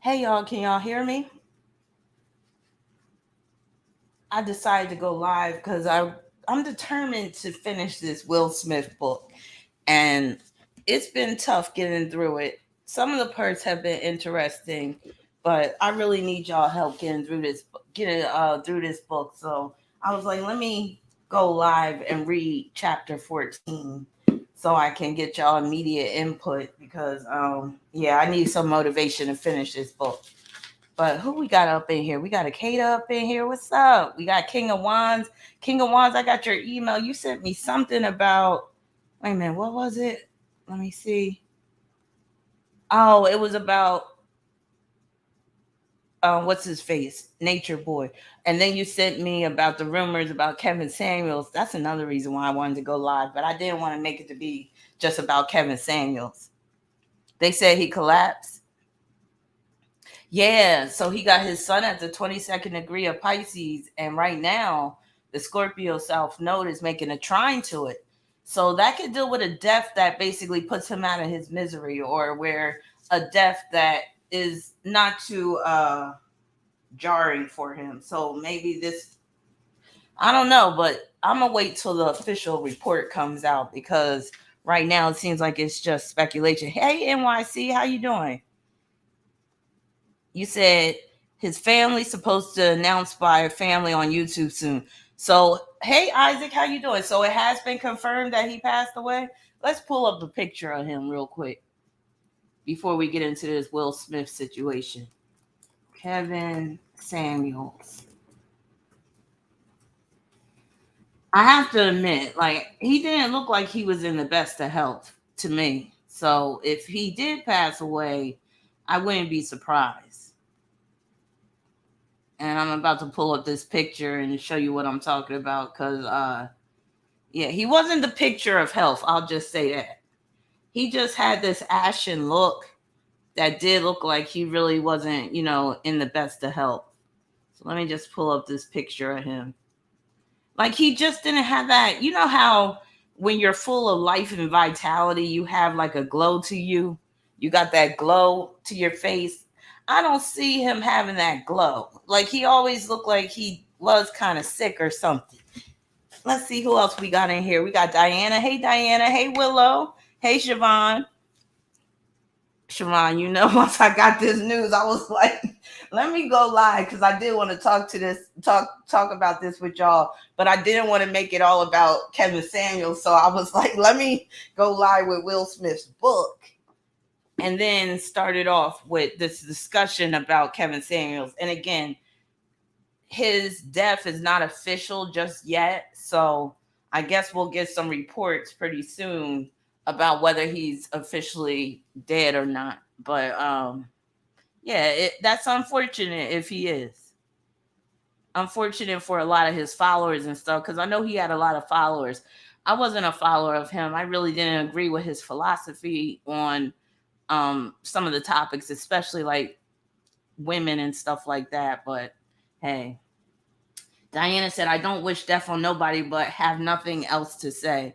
Hey y'all, can y'all hear me? I decided to go live because I'm determined to finish this Will Smith book, and it's been tough getting through it. Some of the parts have been interesting, but I really need y'all help getting through this book. So I was like, let me go live and read chapter 14 so I can get y'all immediate input because yeah, I need some motivation to finish this book. But who we got up in here? We got a Kata up in here. What's up? We got King of Wands. King of Wands, I got your email. You sent me something about, wait a minute, what was it? Let me see. Oh, it was about what's his face? Nature Boy. And then you sent me about the rumors about Kevin Samuels. That's another reason why I wanted to go live, but I didn't want to make it to be just about Kevin Samuels. They said he collapsed. Yeah, so he got his son at the 22nd degree of Pisces, and right now the Scorpio South Node is making a trine to it. So that could deal with a death that basically puts him out of his misery, or where a death that is not too jarring for him. So maybe this, I don't know, but I'm gonna wait till the official report comes out because right now it seems like it's just speculation. Hey NYC, how you doing? You said his family's supposed to announce by a family on YouTube soon. So, hey Isaac, how you doing? So it has been confirmed that he passed away. Let's pull up the picture of him real quick before we get into this Will Smith situation. Kevin Samuels. I have to admit, like he didn't look like he was in the best of health to me. So if he did pass away, I wouldn't be surprised. And I'm about to pull up this picture and show you what I'm talking about because yeah, he wasn't the picture of health, I'll just say that. He just had this ashen look that did look like he really wasn't, in the best of health. So let me just pull up this picture of him. Like he just didn't have that, you know how when you're full of life and vitality you have like a glow to you, you got that glow to your face. I don't see him having that glow. Like he always looked like he was kind of sick or something. Let's see who else we got in here. We got Diana. Hey Diana. Hey Willow. Hey Siobhan. Siobhan, once I got this news, I was like, let me go live because I did want to talk about this with y'all, but I didn't want to make it all about Kevin Samuels. So I was like, let me go live with Will Smith's book. And then started off with this discussion about Kevin Samuels. And again, his death is not official just yet. So I guess we'll get some reports pretty soon about whether he's officially dead or not. But yeah, that's unfortunate if he is. Unfortunate for a lot of his followers and stuff because I know he had a lot of followers. I wasn't a follower of him. I really didn't agree with his philosophy on some of the topics, especially like women and stuff like that. But hey, Diana said, I don't wish death on nobody, but have nothing else to say.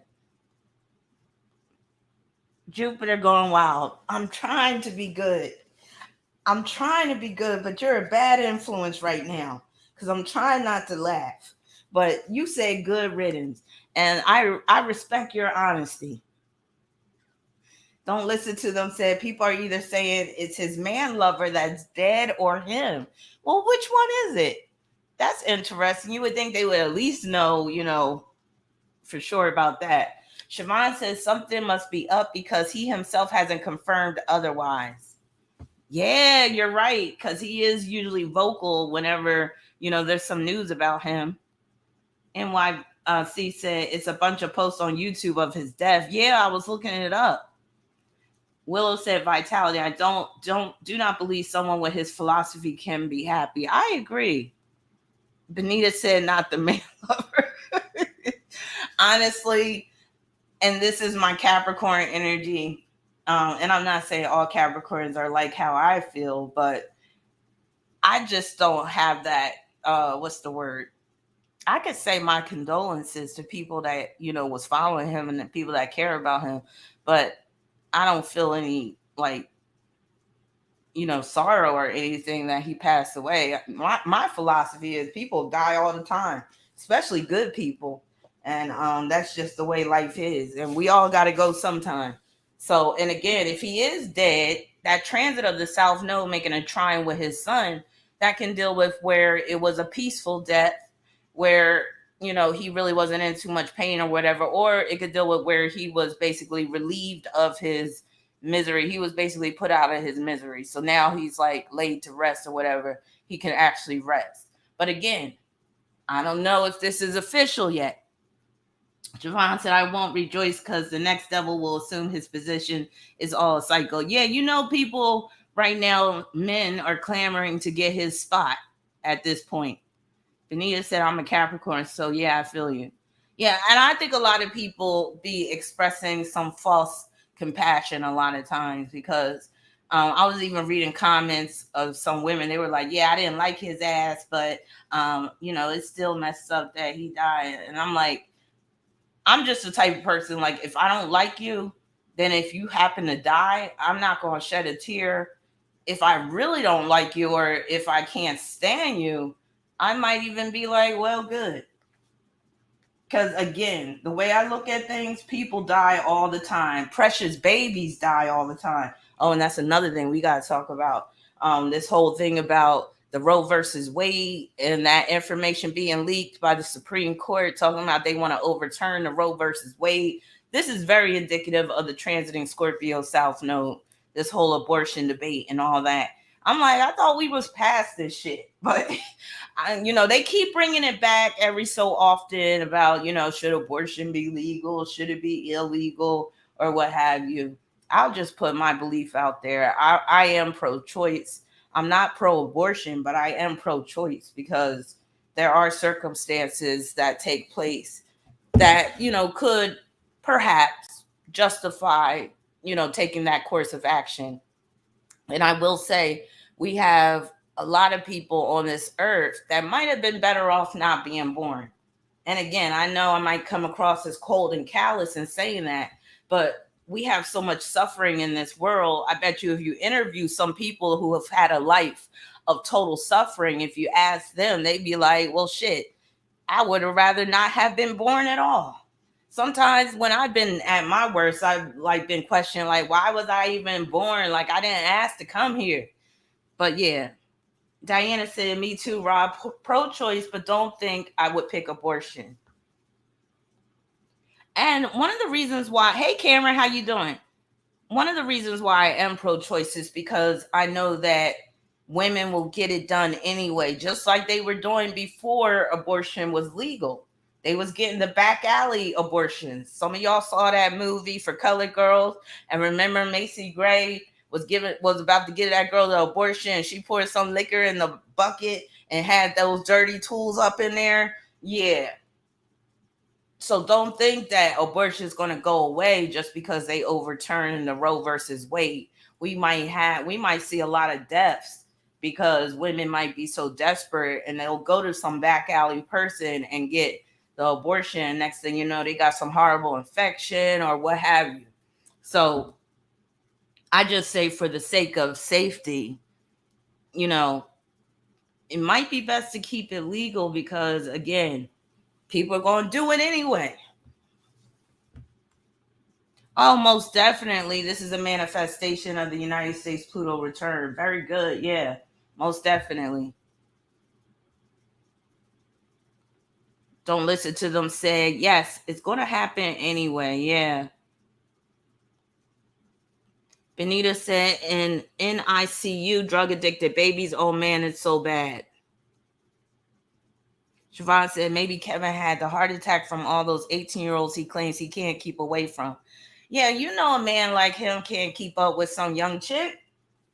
Jupiter going wild. I'm trying to be good. I'm trying to be good, but you're a bad influence right now because I'm trying not to laugh. But you say good riddance, and I respect your honesty. Don't listen to them. Said people are either saying it's his man lover that's dead or him. Well, which one is it? That's interesting. You would think they would at least know, for sure about that. Siobhan says something must be up because he himself hasn't confirmed otherwise. Yeah, you're right. Because he is usually vocal whenever, there's some news about him. NYC said it's a bunch of posts on YouTube of his death. Yeah, I was looking it up. Willow said vitality. I do not believe someone with his philosophy can be happy. I agree. Benita said not the man lover. Honestly, and this is my Capricorn energy. And I'm not saying all Capricorns are like how I feel, but I just don't have that. What's the word? I could say my condolences to people that was following him and the people that care about him, but I don't feel any like sorrow or anything that he passed away. My philosophy is people die all the time, especially good people. And that's just the way life is. And we all got to go sometime. So, and again, if he is dead, that transit of the South Node making a trine with his son, that can deal with where it was a peaceful death, where, he really wasn't in too much pain or whatever. Or it could deal with where he was basically relieved of his misery. He was basically put out of his misery. So now he's like laid to rest or whatever. He can actually rest. But again, I don't know if this is official yet. Javon said, I won't rejoice because the next devil will assume his position is all a cycle. Yeah, people right now, men are clamoring to get his spot at this point. Benita said, I'm a Capricorn, so yeah, I feel you. Yeah, and I think a lot of people be expressing some false compassion a lot of times because I was even reading comments of some women. They were like, yeah, I didn't like his ass, but, it's still messed up that he died. And I'm like, I'm just the type of person, like, if I don't like you, then if you happen to die, I'm not going to shed a tear. If I really don't like you or if I can't stand you, I might even be like, well, good. Because again, the way I look at things, people die all the time. Precious babies die all the time. Oh, and that's another thing we got to talk about. This whole thing about the Roe versus Wade and that information being leaked by the Supreme Court, talking about they want to overturn the Roe versus Wade. This is very indicative of the transiting Scorpio South Node, this whole abortion debate and all that. I'm like, I thought we was past this shit, but they keep bringing it back every so often about, should abortion be legal? Should it be illegal or what have you? I'll just put my belief out there. I am pro-choice. I'm not pro-abortion, but I am pro-choice because there are circumstances that take place that, could perhaps justify, taking that course of action. And I will say, we have a lot of people on this earth that might have been better off not being born. And again, I know I might come across as cold and callous in saying that, but we have so much suffering in this world. I bet you if you interview some people who have had a life of total suffering, if you ask them, they'd be like, well, shit, I would have rather not have been born at all. Sometimes when I've been at my worst, I've like been questioning, like, why was I even born? Like, I didn't ask to come here. But yeah, Diana said, me too, Rob, pro-choice, but don't think I would pick abortion. And one of the reasons why, hey Cameron, how you doing? One of the reasons why I am pro-choice is because I know that women will get it done anyway, just like they were doing before abortion was legal. They was getting the back alley abortions. Some of y'all saw that movie For Colored Girls, and remember Macy Gray was about to give that girl the abortion, and she poured some liquor in the bucket and had those dirty tools up in there. Yeah. So don't think that abortion is going to go away just because they overturn the Roe versus Wade. We might see a lot of deaths because women might be so desperate and they'll go to some back alley person and get the abortion. Next thing you know, they got some horrible infection or what have you. So I just say, for the sake of safety, it might be best to keep it legal because, again, people are going to do it anyway. Oh, most definitely. This is a manifestation of the United States Pluto return. Very good. Yeah, most definitely. Don't listen to them say, yes, it's going to happen anyway. Yeah. Benita said, in NICU, drug addicted babies. Oh man, it's so bad. Siobhan said, maybe Kevin had the heart attack from all those 18-year-olds he claims he can't keep away from. Yeah, a man like him can't keep up with some young chick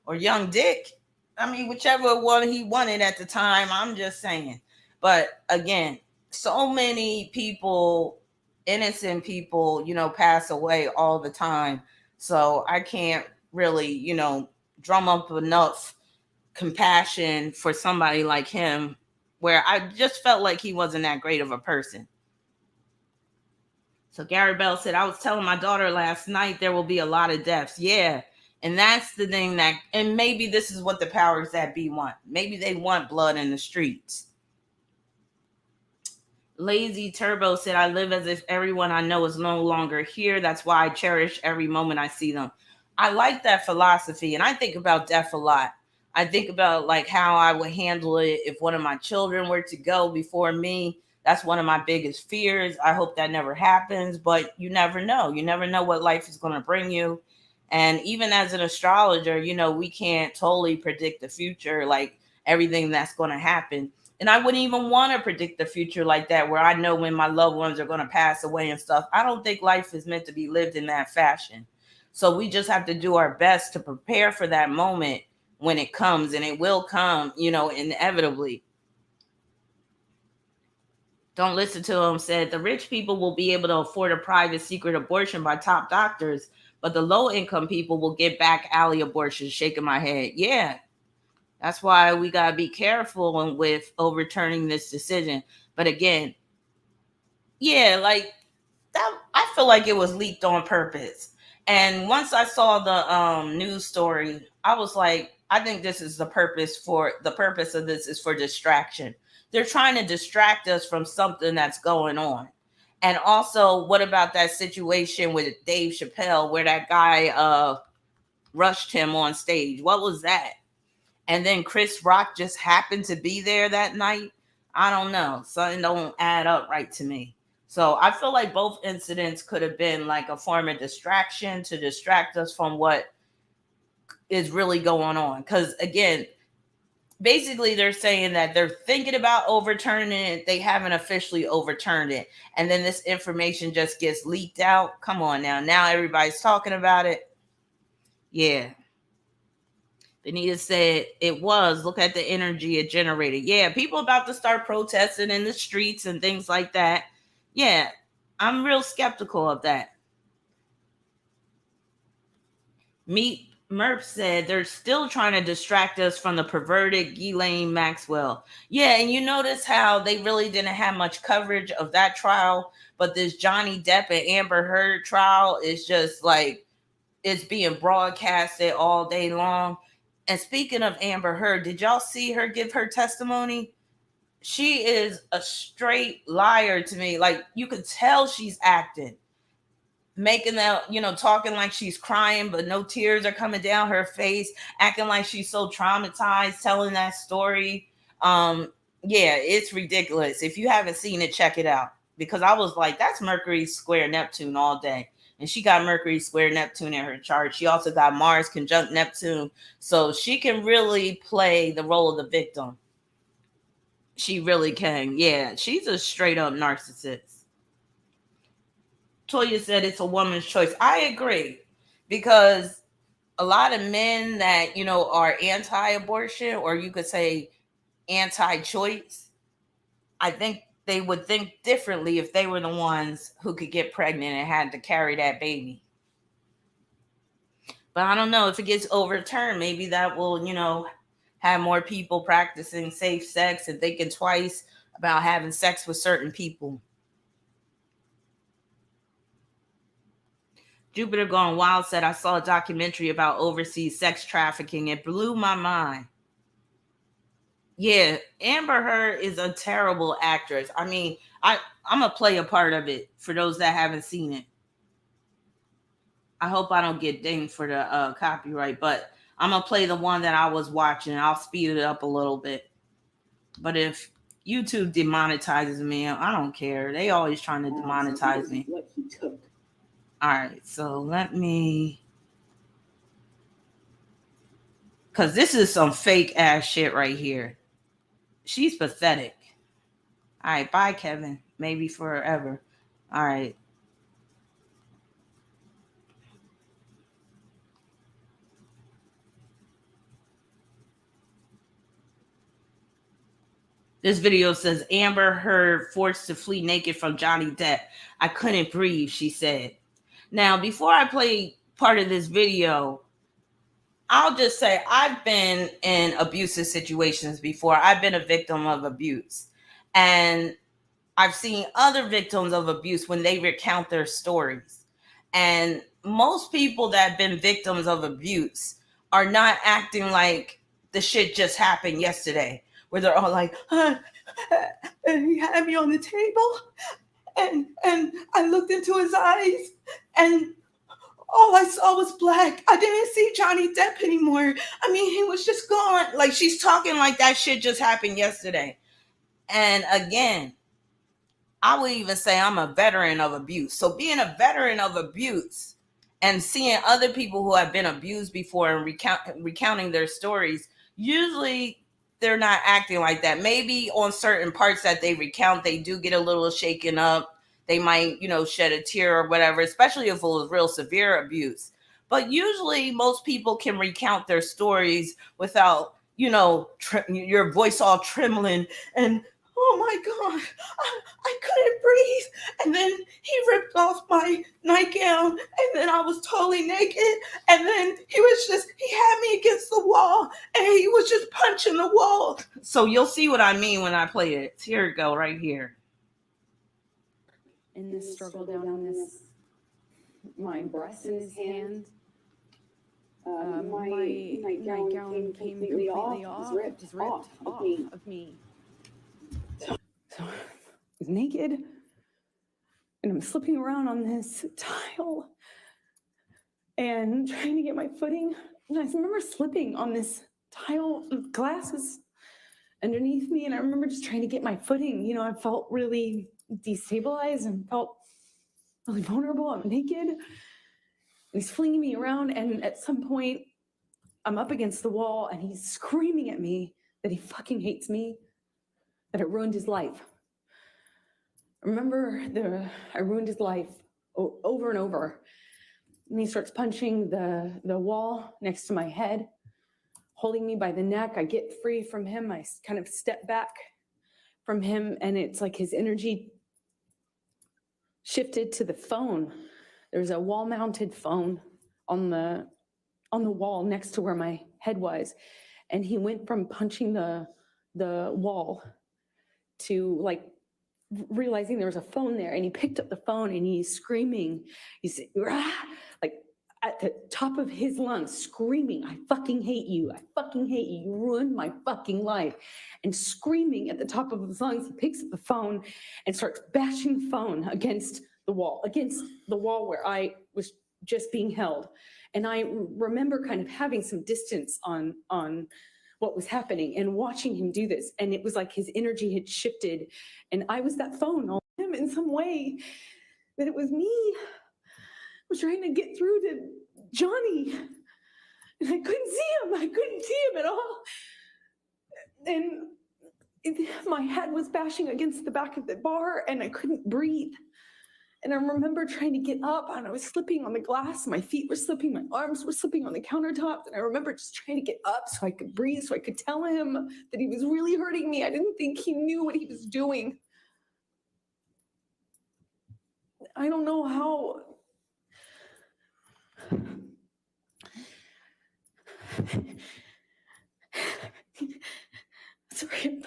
or young dick. I mean, whichever one he wanted at the time, I'm just saying. But again, so many people, innocent people, pass away all the time. So I can't really, drum up enough compassion for somebody like him, where I just felt like he wasn't that great of a person. So Gary Bell said, I was telling my daughter last night there will be a lot of deaths. Yeah. And that's the thing that, and maybe this is what the powers that be want. Maybe they want blood in the streets. Lazy Turbo said, I live as if everyone I know is no longer here. That's why I cherish every moment I see them. I like that philosophy, and I think about death a lot. I think about like how I would handle it if one of my children were to go before me. That's one of my biggest fears. I hope that never happens, but you never know. You never know what life is going to bring you. And even as an astrologer, we can't totally predict the future, like everything that's going to happen. And I wouldn't even want to predict the future like that, where I know when my loved ones are going to pass away and stuff. I don't think life is meant to be lived in that fashion. So we just have to do our best to prepare for that moment when it comes, and it will come, inevitably. Don't listen to him said the rich people will be able to afford a private secret abortion by top doctors, but the low income people will get back alley abortions. Shaking my head. Yeah, that's why we got to be careful with overturning this decision. But again, yeah, like that, I feel like it was leaked on purpose. And once I saw the news story, I was like, I think this is the purpose of this is for distraction. They're trying to distract us from something that's going on. And also, what about that situation with Dave Chappelle where that guy rushed him on stage? What was that? And then Chris Rock just happened to be there that night. I don't know. Something don't add up right to me. So I feel like both incidents could have been like a form of distraction to distract us from what is really going on. Because again, basically they're saying that they're thinking about overturning it. They haven't officially overturned it. And then this information just gets leaked out. Come on now. Now everybody's talking about it. Yeah. Benita said it was. Look at the energy it generated. Yeah, people about to start protesting in the streets and things like that. Yeah, I'm real skeptical of that. Meet Murph said they're still trying to distract us from the perverted Ghislaine Maxwell. Yeah, and you notice how they really didn't have much coverage of that trial, but this Johnny Depp and Amber Heard trial is just like it's being broadcasted all day long. And speaking of Amber Heard, did y'all see her give her testimony? She is a straight liar to me. Like you could tell she's acting, making that, talking like she's crying, but no tears are coming down her face, acting like she's so traumatized, telling that story. Yeah, it's ridiculous. If you haven't seen it, check it out. Because I was like, that's Mercury square Neptune all day. And she got Mercury square Neptune in her chart. She also got Mars conjunct Neptune. So she can really play the role of the victim. She really can. Yeah, she's a straight up narcissist. Toya said it's a woman's choice. I agree. Because a lot of men that, are anti-abortion, or you could say anti-choice, I think they would think differently if they were the ones who could get pregnant and had to carry that baby. But I don't know if it gets overturned. Maybe that will, have more people practicing safe sex and thinking twice about having sex with certain people. Jupiter Gone Wild said, I saw a documentary about overseas sex trafficking. It blew my mind. Yeah, Amber Heard is a terrible actress. I mean, I'm gonna play a part of it for those that haven't seen it. I hope I don't get dinged for the copyright, but I'm gonna play the one that I was watching. I'll speed it up a little bit. But if YouTube demonetizes me, I don't care. They always trying to demonetize me. All right, so let me, because this is some fake ass shit right here. She's pathetic. All right, bye, Kevin. Maybe forever. All right. This video says Amber Heard forced to flee naked from Johnny Depp. I couldn't breathe, she said. Now, before I play part of this video, I'll just say I've been in abusive situations before. I've been a victim of abuse. And I've seen other victims of abuse when they recount their stories. And most people that have been victims of abuse are not acting like the shit just happened yesterday, where they're all like, he had me on the table, and I looked into his eyes, and all I saw was black. I didn't see Johnny Depp anymore. I mean, he was just gone. Like, she's talking like that shit just happened yesterday. And again, I would even say I'm a veteran of abuse. So being a veteran of abuse and seeing other people who have been abused before and recounting their stories, usually they're not acting like that. Maybe on certain parts that they recount, they do get a little shaken up. They might, shed a tear or whatever, especially if it was real severe abuse. But usually most people can recount their stories without, your voice all trembling and, oh my God, I couldn't breathe. And then he ripped off my nightgown, and then I was totally naked. And then he had me against the wall, and he was just punching the wall. So you'll see what I mean when I play it. Here it go, right here. In this struggle down in this, my breast in his hand. My nightgown came completely off. It was ripped off of me. So I was naked, and I'm slipping around on this tile and trying to get my footing. And I remember slipping on this tile, glass was underneath me, and I remember just trying to get my footing. I felt really destabilized and felt really vulnerable. I'm naked. He's flinging me around, and at some point, I'm up against the wall, and he's screaming at me that he fucking hates me, that I ruined his life. Remember, I ruined his life over and over. And he starts punching the wall next to my head, holding me by the neck. I get free from him. I kind of step back from him, and it's like his energy shifted to the phone. There's a wall-mounted phone on the wall next to where my head was, and he went from punching the wall to like realizing there was a phone there, and he picked up the phone and he's screaming. He's like at the top of his lungs, screaming, "I fucking hate you! I fucking hate you! You ruined my fucking life!" And screaming at the top of his lungs, he picks up the phone and starts bashing the phone against the wall where I was just being held. And I remember kind of having some distance on what was happening and watching him do this. And it was like his energy had shifted, and I was that phone on him in some way, that it was me. I was trying to get through to Johnny, and I couldn't see him. I couldn't see him at all. And my head was bashing against the back of the bar, and I couldn't breathe. And I remember trying to get up, and I was slipping on the glass. My feet were slipping. My arms were slipping on the countertops. And I remember just trying to get up so I could breathe, so I could tell him that he was really hurting me. I didn't think he knew what he was doing. I don't know how. Sorry.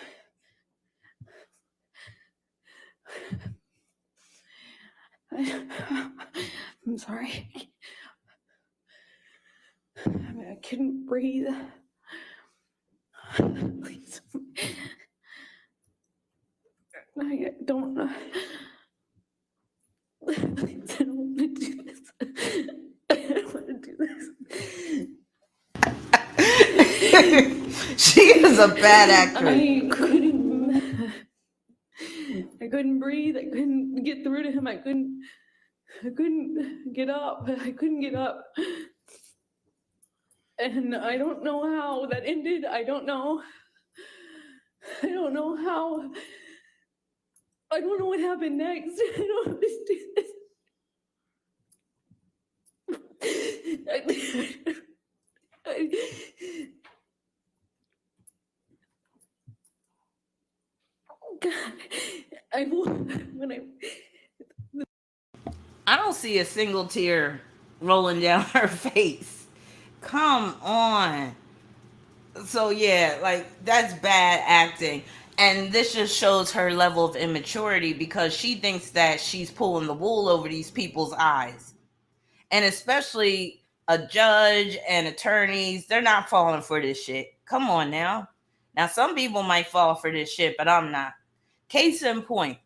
I'm sorry. I couldn't breathe. Please. I don't know. Please, I don't want to do this. I don't want to do this. She is a bad actor. I couldn't breathe. I couldn't get through to him. I couldn't get up. I couldn't get up. And I don't know how that ended. I don't know how. I don't know what happened next. I don't understand this. I don't see a single tear rolling down her face. Come on. So yeah, like, that's bad acting. And this just shows her level of immaturity, because she thinks that she's pulling the wool over these people's eyes. And especially a judge and attorneys, they're not falling for this shit. Come on now. Now, some people might fall for this shit, but I'm not. Case in point,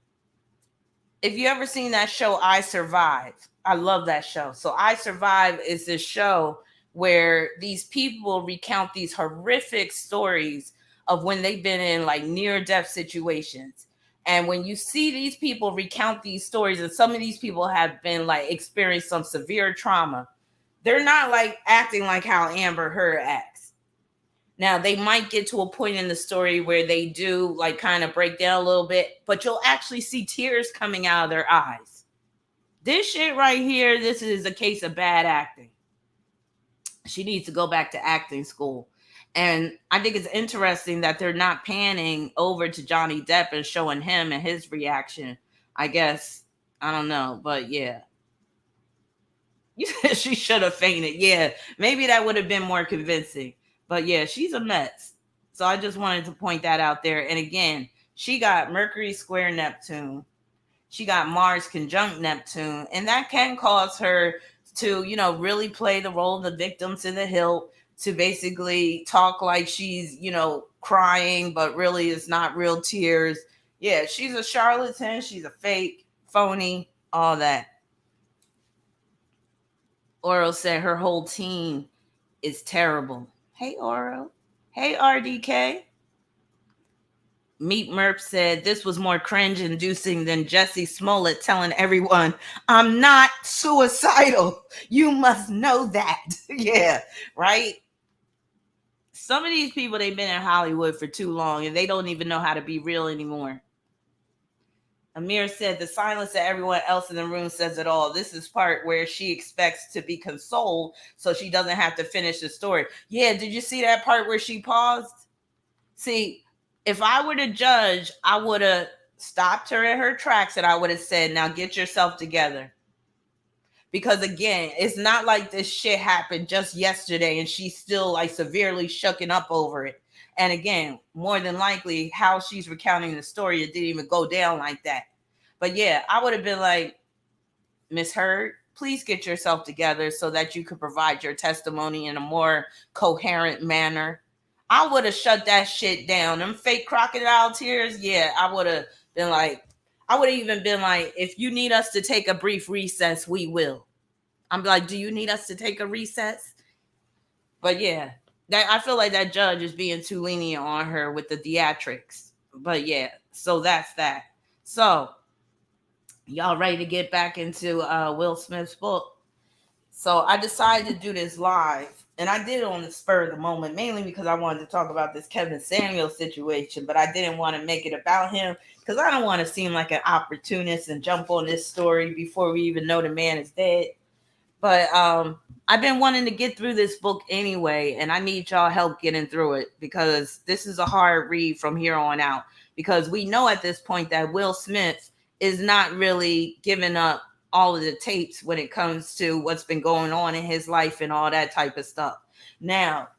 if you ever seen that show I Survive, I love that show. So I Survive is this show where these people recount these horrific stories of when they've been in like near death situations. And when you see these people recount these stories, and some of these people have been like experienced some severe trauma, they're not like acting like how Amber Heard acts. Now, they might get to a point in the story where they do like kind of break down a little bit, but you'll actually see tears coming out of their eyes. This shit right here, this is a case of bad acting. She needs to go back to acting school. And I think it's interesting that they're not panning over to Johnny Depp and showing him and his reaction. I guess, I don't know, but yeah. She should have fainted. Yeah, maybe that would have been more convincing. But yeah, she's a mess. So I just wanted to point that out there. And again, she got Mercury square Neptune. She got Mars conjunct Neptune. And that can cause her to, really play the role of the victim to the hilt, to basically talk like she's, crying, but really it's not real tears. Yeah, she's a charlatan. She's a fake, phony, all that. Oro said her whole team is terrible. Hey, Oro. Hey, RDK. Meat Merp said this was more cringe inducing than Jesse Smollett telling everyone, I'm not suicidal. You must know that. Yeah, right? Some of these people, they've been in Hollywood for too long and they don't even know how to be real anymore. Amir said the silence that everyone else in the room says it all. This is part where she expects to be consoled so she doesn't have to finish the story. Yeah, did you see that part where she paused? See, if I were to judge, I would have stopped her in her tracks and I would have said, now get yourself together. Because again, it's not like this shit happened just yesterday and she's still like severely shucking up over it. And again, more than likely, how she's recounting the story, it didn't even go down like that. But yeah, I would have been like, Miss Heard, please get yourself together so that you could provide your testimony in a more coherent manner. I would have shut that shit down. Them fake crocodile tears, yeah, I would have been like, I would have even been like, if you need us to take a brief recess, we will. I'm like, do you need us to take a recess? But yeah, that I feel like that judge is being too lenient on her with the theatrics. But yeah, so that's that. So y'all ready to get back into Will Smith's book? So I decided to do this live, and I did it on the spur of the moment, mainly because I wanted to talk about this Kevin Samuels situation, but I didn't want to make it about him because I don't want to seem like an opportunist and jump on this story before we even know the man is dead. But I've been wanting to get through this book anyway, and I need y'all help getting through it because this is a hard read from here on out. Because we know at this point that Will Smith is not really giving up all of the tapes when it comes to what's been going on in his life and all that type of stuff. Now,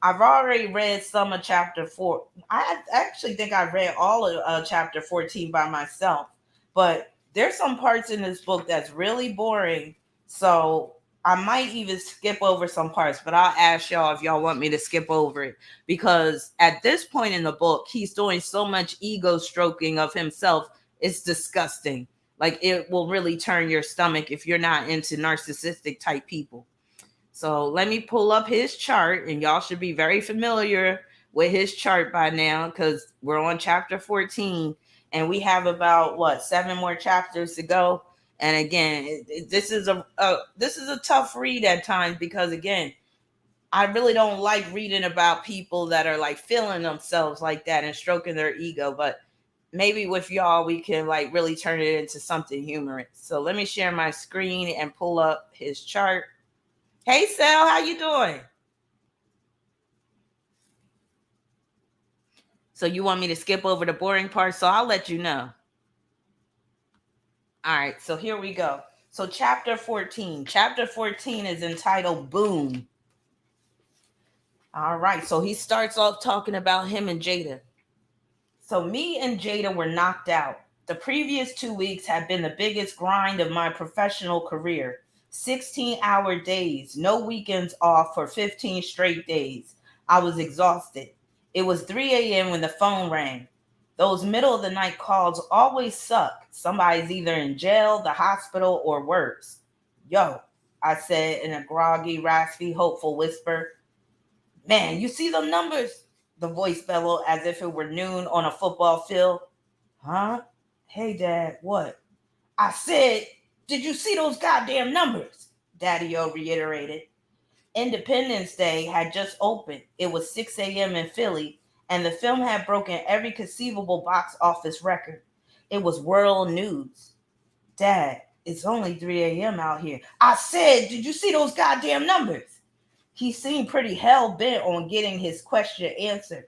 I've already read some of chapter 4. I actually think I read all of chapter 14 by myself, but there's some parts in this book that's really boring. So I might even skip over some parts, but I'll ask y'all if y'all want me to skip over it because at this point in the book, he's doing so much ego stroking of himself. It's disgusting. Like it will really turn your stomach if you're not into narcissistic type people. So let me pull up his chart, and y'all should be very familiar with his chart by now because we're on chapter 14, and we have about 7 more chapters to go. And again, this is a tough read at times because again, I really don't like reading about people that are like feeling themselves like that and stroking their ego, but maybe with y'all we can like really turn it into something humorous. So let me share my screen and pull up his chart. Hey, Sal, how you doing? So you want me to skip over the boring part, so I'll let you know. All right, so here we go. So chapter 14. Chapter 14 is entitled Boom. All right, so he starts off talking about him and Jada. So me and Jada were knocked out. The previous 2 weeks had been the biggest grind of my professional career. 16-hour days, no weekends off for 15 straight days. I was exhausted. It was 3 a.m. when the phone rang. Those middle of the night calls always suck. Somebody's either in jail, the hospital, or worse. Yo, I said in a groggy, raspy, hopeful whisper. Man, you see them numbers? The voice bellowed as if it were noon on a football field. Huh? Hey, Dad, what? I said, did you see those goddamn numbers? Daddy-O reiterated. Independence Day had just opened. It was 6 a.m. in Philly, and the film had broken every conceivable box office record. It was world news. Dad, it's only 3 a.m. out here. I said, did you see those goddamn numbers? He seemed pretty hell-bent on getting his question answered.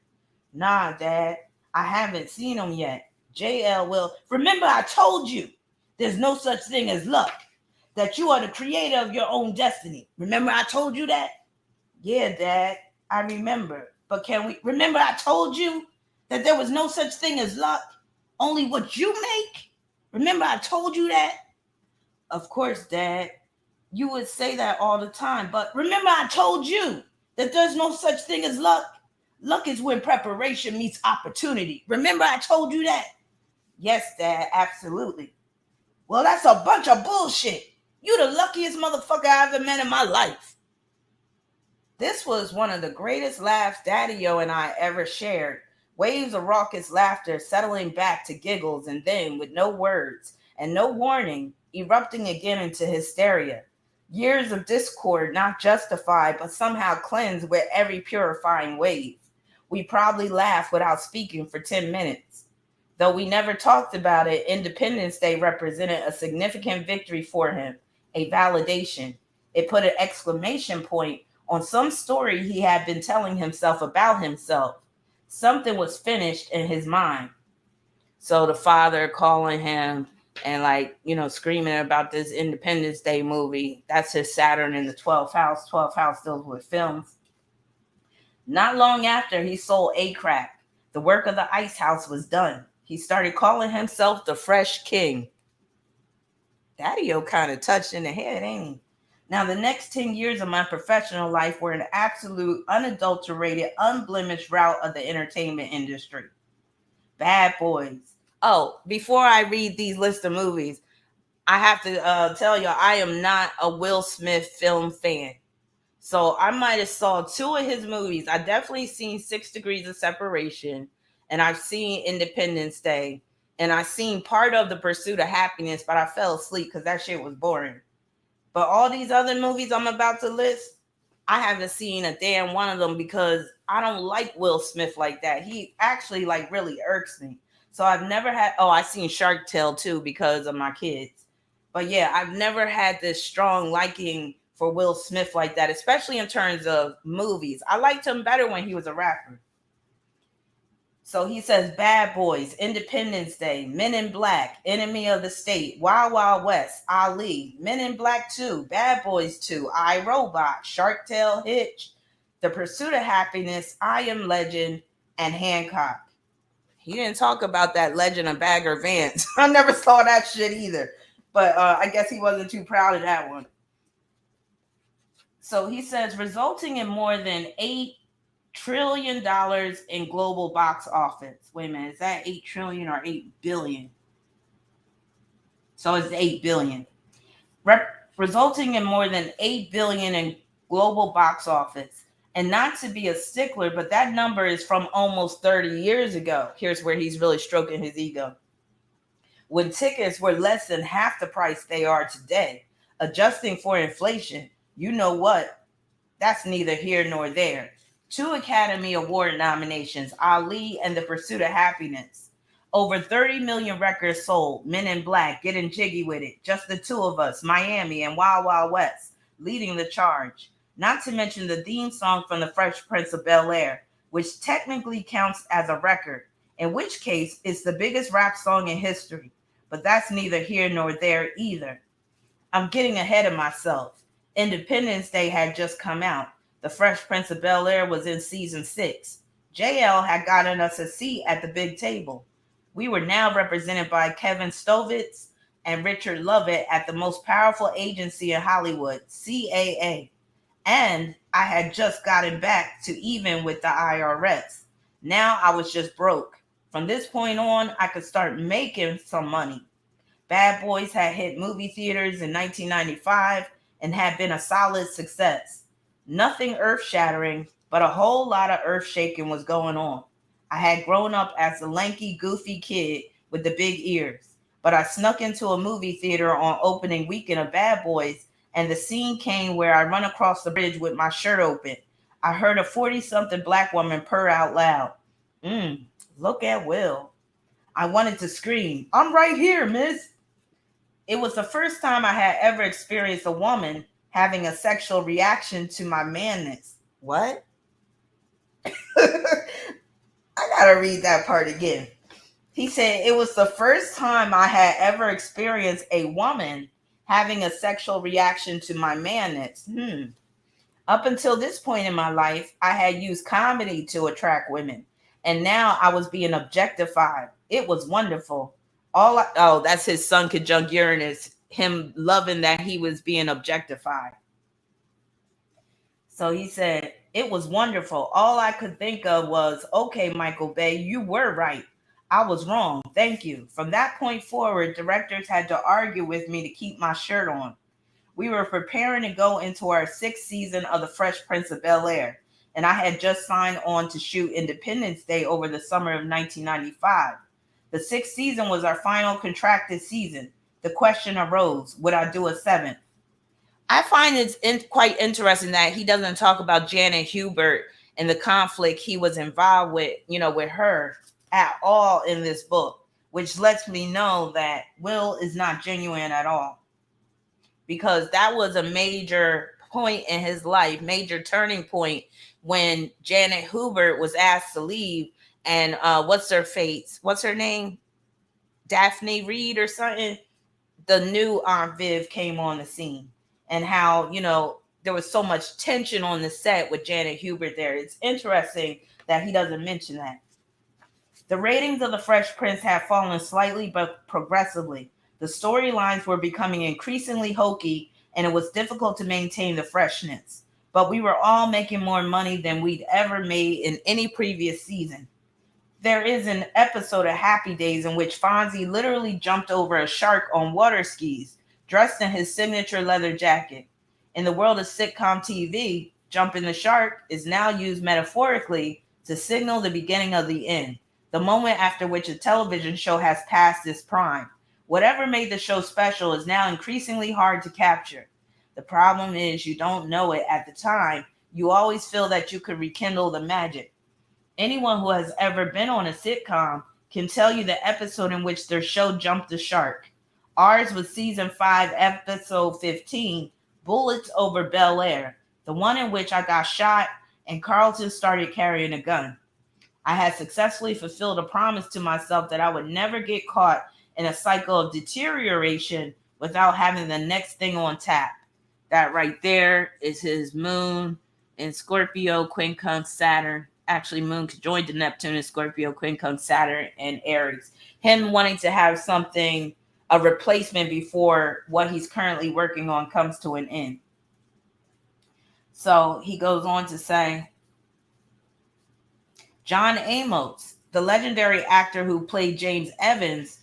Nah, Dad, I haven't seen them yet. JL will. Remember, I told you there's no such thing as luck, that you are the creator of your own destiny. Remember, I told you that? Yeah, Dad, I remember. But can we remember I told you that there was no such thing as luck? Only what you make? Remember, I told you that? Of course, Dad. You would say that all the time, but remember I told you that there's no such thing as luck. Luck is when preparation meets opportunity. Remember I told you that? Yes, Dad, absolutely. Well, that's a bunch of bullshit. You the luckiest motherfucker I ever met in my life. This was one of the greatest laughs Daddy-O and I ever shared. Waves of raucous laughter settling back to giggles and then, with no words and no warning, erupting again into hysteria. Years of discord not justified but somehow cleansed with every purifying wave. We probably laughed without speaking for 10 minutes. Though we never talked about it, Independence Day represented a significant victory for him, a validation. It put an exclamation point on some story he had been telling himself about himself. Something was finished in his mind. So the father calling him and screaming about this Independence Day movie. That's his Saturn in the 12th house. 12th house deals with films. Not long after, he sold A-Crack. The work of the Ice House was done. He started calling himself the Fresh King. Daddy-O kind of touched in the head, ain't he? Now, the next 10 years of my professional life were an absolute, unadulterated, unblemished route of the entertainment industry. Bad Boys. Oh, before I read these list of movies, I have to tell you, I am not a Will Smith film fan. So I might have saw 2 of his movies. I definitely seen 6 Degrees of Separation, and I've seen Independence Day, and I seen part of The Pursuit of Happiness, but I fell asleep because that shit was boring. But all these other movies I'm about to list, I haven't seen a damn one of them because I don't like Will Smith like that. He actually really irks me. So I've never had, I seen Shark Tale too because of my kids. But yeah, I've never had this strong liking for Will Smith like that, especially in terms of movies. I liked him better when he was a rapper. So he says Bad Boys, Independence Day, Men in Black, Enemy of the State, Wild Wild West, Ali, Men in Black 2, Bad Boys 2, I, Robot, Shark Tale, Hitch, The Pursuit of Happiness, I Am Legend, and Hancock. He didn't talk about that Legend of Bagger Vance. I never saw that shit either. But I guess he wasn't too proud of that one. So he says, resulting in more than $8 trillion in global box office. Wait a minute, is that 8 trillion or 8 billion? So it's 8 billion. Resulting in more than 8 billion in global box office. And not to be a stickler, but that number is from almost 30 years ago. Here's where he's really stroking his ego. When tickets were less than half the price they are today, adjusting for inflation, you know what? That's neither here nor there. 2 Academy Award nominations, Ali and The Pursuit of Happiness. Over 30 million records sold, Men in Black, Getting Jiggy With It, Just the Two of Us, Miami, and Wild Wild West, leading the charge. Not to mention the theme song from The Fresh Prince of Bel-Air, which technically counts as a record, in which case it's the biggest rap song in history. But that's neither here nor there either. I'm getting ahead of myself. Independence Day had just come out. The Fresh Prince of Bel-Air was in season 6. JL had gotten us a seat at the big table. We were now represented by Kevin Stovitz, and Richard Lovett at the most powerful agency in Hollywood, CAA. And I had just gotten back to even with the IRS. Now I was just broke. From this point on, I could start making some money. Bad Boys had hit movie theaters in 1995 and had been a solid success. Nothing earth shattering, but a whole lot of earth shaking was going on. I had grown up as a lanky, goofy kid with the big ears, but I snuck into a movie theater on opening weekend of Bad Boys, and the scene came where I run across the bridge with my shirt open. I heard a 40 something black woman purr out loud. Mmm, look at Will. I wanted to scream, I'm right here, miss. It was the first time I had ever experienced a woman having a sexual reaction to my manness. What? I gotta read that part again. He said it was the first time I had ever experienced a woman having a sexual reaction to my manness. Up until this point in my life, I had used comedy to attract women, and now I was being objectified. It was wonderful. Oh, that's his sun conjunct Uranus, him loving that he was being objectified. So he said, it was wonderful. All I could think of was, okay, Michael Bay, you were right. I was wrong. Thank you. From that point forward, directors had to argue with me to keep my shirt on. We were preparing to go into our sixth season of The Fresh Prince of Bel-Air, and I had just signed on to shoot Independence Day over the summer of 1995. The sixth season was our final contracted season. The question arose, would I do a seventh? I find quite interesting that he doesn't talk about Janet Hubert and the conflict he was involved with, with her at all in this book, which lets me know that Will is not genuine at all. Because that was a major point in his life, major turning point when Janet Hubert was asked to leave. And what's her face? What's her name? Daphne Reed or something? The new Aunt Viv came on the scene, and how, there was so much tension on the set with Janet Hubert there. It's interesting that he doesn't mention that. The ratings of The Fresh Prince have fallen slightly but progressively. The storylines were becoming increasingly hokey, and it was difficult to maintain the freshness. But we were all making more money than we'd ever made in any previous season. There is an episode of Happy Days in which Fonzie literally jumped over a shark on water skis, dressed in his signature leather jacket. In the world of sitcom TV, jumping the shark is now used metaphorically to signal the beginning of the end, the moment after which a television show has passed its prime. Whatever made the show special is now increasingly hard to capture. The problem is you don't know it at the time. You always feel that you could rekindle the magic. Anyone who has ever been on a sitcom can tell you the episode in which their show jumped the shark. Ours was season 5, episode 15, Bullets Over Bel Air, the one in which I got shot and Carlton started carrying a gun. I had successfully fulfilled a promise to myself that I would never get caught in a cycle of deterioration without having the next thing on tap. That right there is his moon in Scorpio, quincunx Saturn. Actually, moon conjoined to Neptune in Scorpio, quincunx Saturn, and Aries. Him wanting to have something, a replacement before what he's currently working on comes to an end. So he goes on to say, John Amos, the legendary actor who played James Evans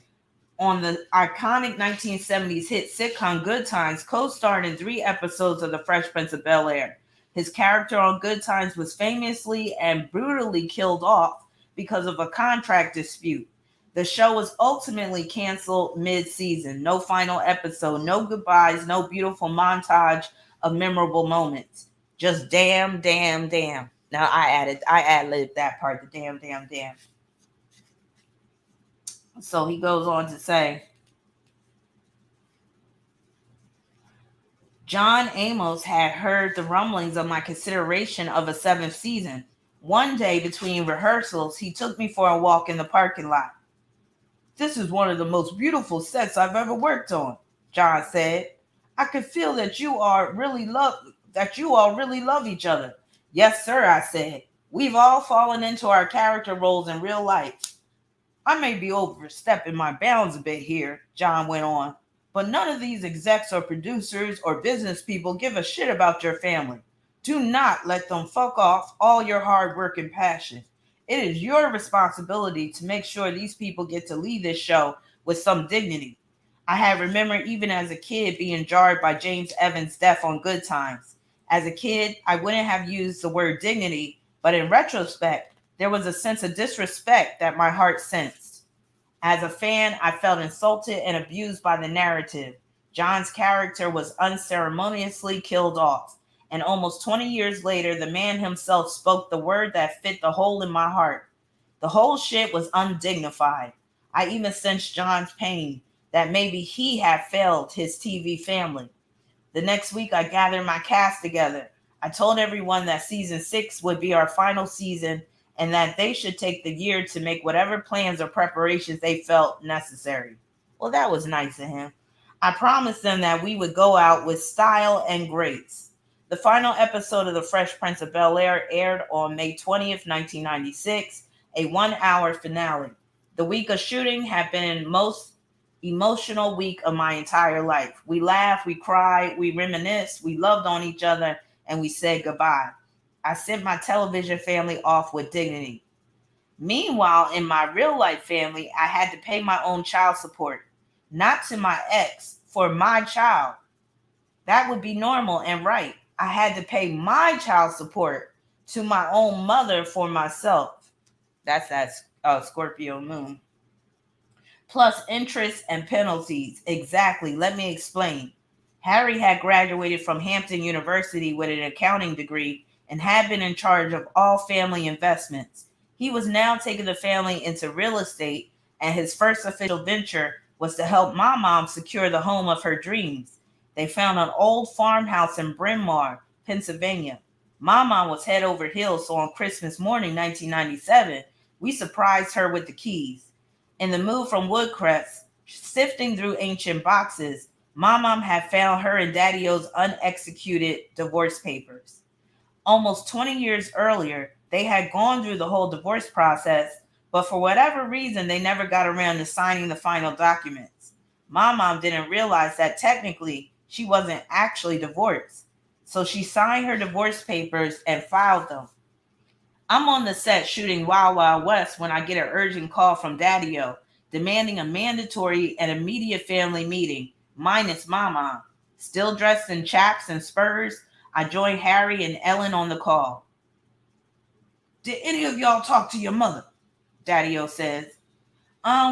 on the iconic 1970s hit sitcom Good Times, co-starred in 3 episodes of The Fresh Prince of Bel-Air. His character on Good Times was famously and brutally killed off because of a contract dispute. The show was ultimately canceled mid-season. No final episode, no goodbyes, no beautiful montage of memorable moments. Just damn, damn, damn. Now I ad-libbed that part, the damn, damn, damn. So he goes on to say, John Amos had heard the rumblings of my consideration of a 7th season. One day between rehearsals, he took me for a walk in the parking lot. This is one of the most beautiful sets I've ever worked on, John said. I could feel that you all really love each other. Yes, sir, I said. We've all fallen into our character roles in real life. I may be overstepping my bounds a bit here, John went on, But none of these execs or producers or business people give a shit about your family. Do not let them fuck off all your hard work and passion. It is your responsibility to make sure these people get to leave this show with some dignity. I have remembered even as a kid being jarred by James Evans' death on Good Times. As a kid, I wouldn't have used the word dignity, but in retrospect, there was a sense of disrespect that my heart sensed. As a fan, I felt insulted and abused by the narrative. John's character was unceremoniously killed off, and almost 20 years later, the man himself spoke the word that fit the hole in my heart. The whole shit was undignified. I even sensed John's pain that maybe he had failed his TV family. The next week, I gathered my cast together. I told everyone that season 6 would be our final season and that they should take the year to make whatever plans or preparations they felt necessary. Well, that was nice of him. I promised them that we would go out with style and grace. The final episode of The Fresh Prince of Bel-Air aired on May 20th, 1996, a 1-hour finale. The week of shooting had been most emotional week of my entire life. We laughed, we cried, we reminisced, we loved on each other, and we said goodbye. I sent my television family off with dignity. Meanwhile, in my real life family, I had to pay my own child support, not to my ex, for my child. That would be normal and right. I had to pay my child support to my own mother for myself. That's that Scorpio moon. Plus interest and penalties. Exactly. Let me explain. Harry had graduated from Hampton University with an accounting degree and had been in charge of all family investments. He was now taking the family into real estate, and his first official venture was to help my mom secure the home of her dreams. They found an old farmhouse in Bryn Mawr, Pennsylvania. My mom was head over heels, so on Christmas morning, 1997, we surprised her with the keys. In the move from Woodcrest, sifting through ancient boxes, my mom had found her and Daddy-O's unexecuted divorce papers. Almost 20 years earlier, they had gone through the whole divorce process, but for whatever reason, they never got around to signing the final documents. My mom didn't realize that technically she wasn't actually divorced, so she signed her divorce papers and filed them. I'm on the set shooting Wild Wild West when I get an urgent call from Daddy-O demanding a mandatory and immediate family meeting, minus my mom. Still dressed in chaps and spurs, I join Harry and Ellen on the call. Did any of y'all talk to your mother? Daddy-O says.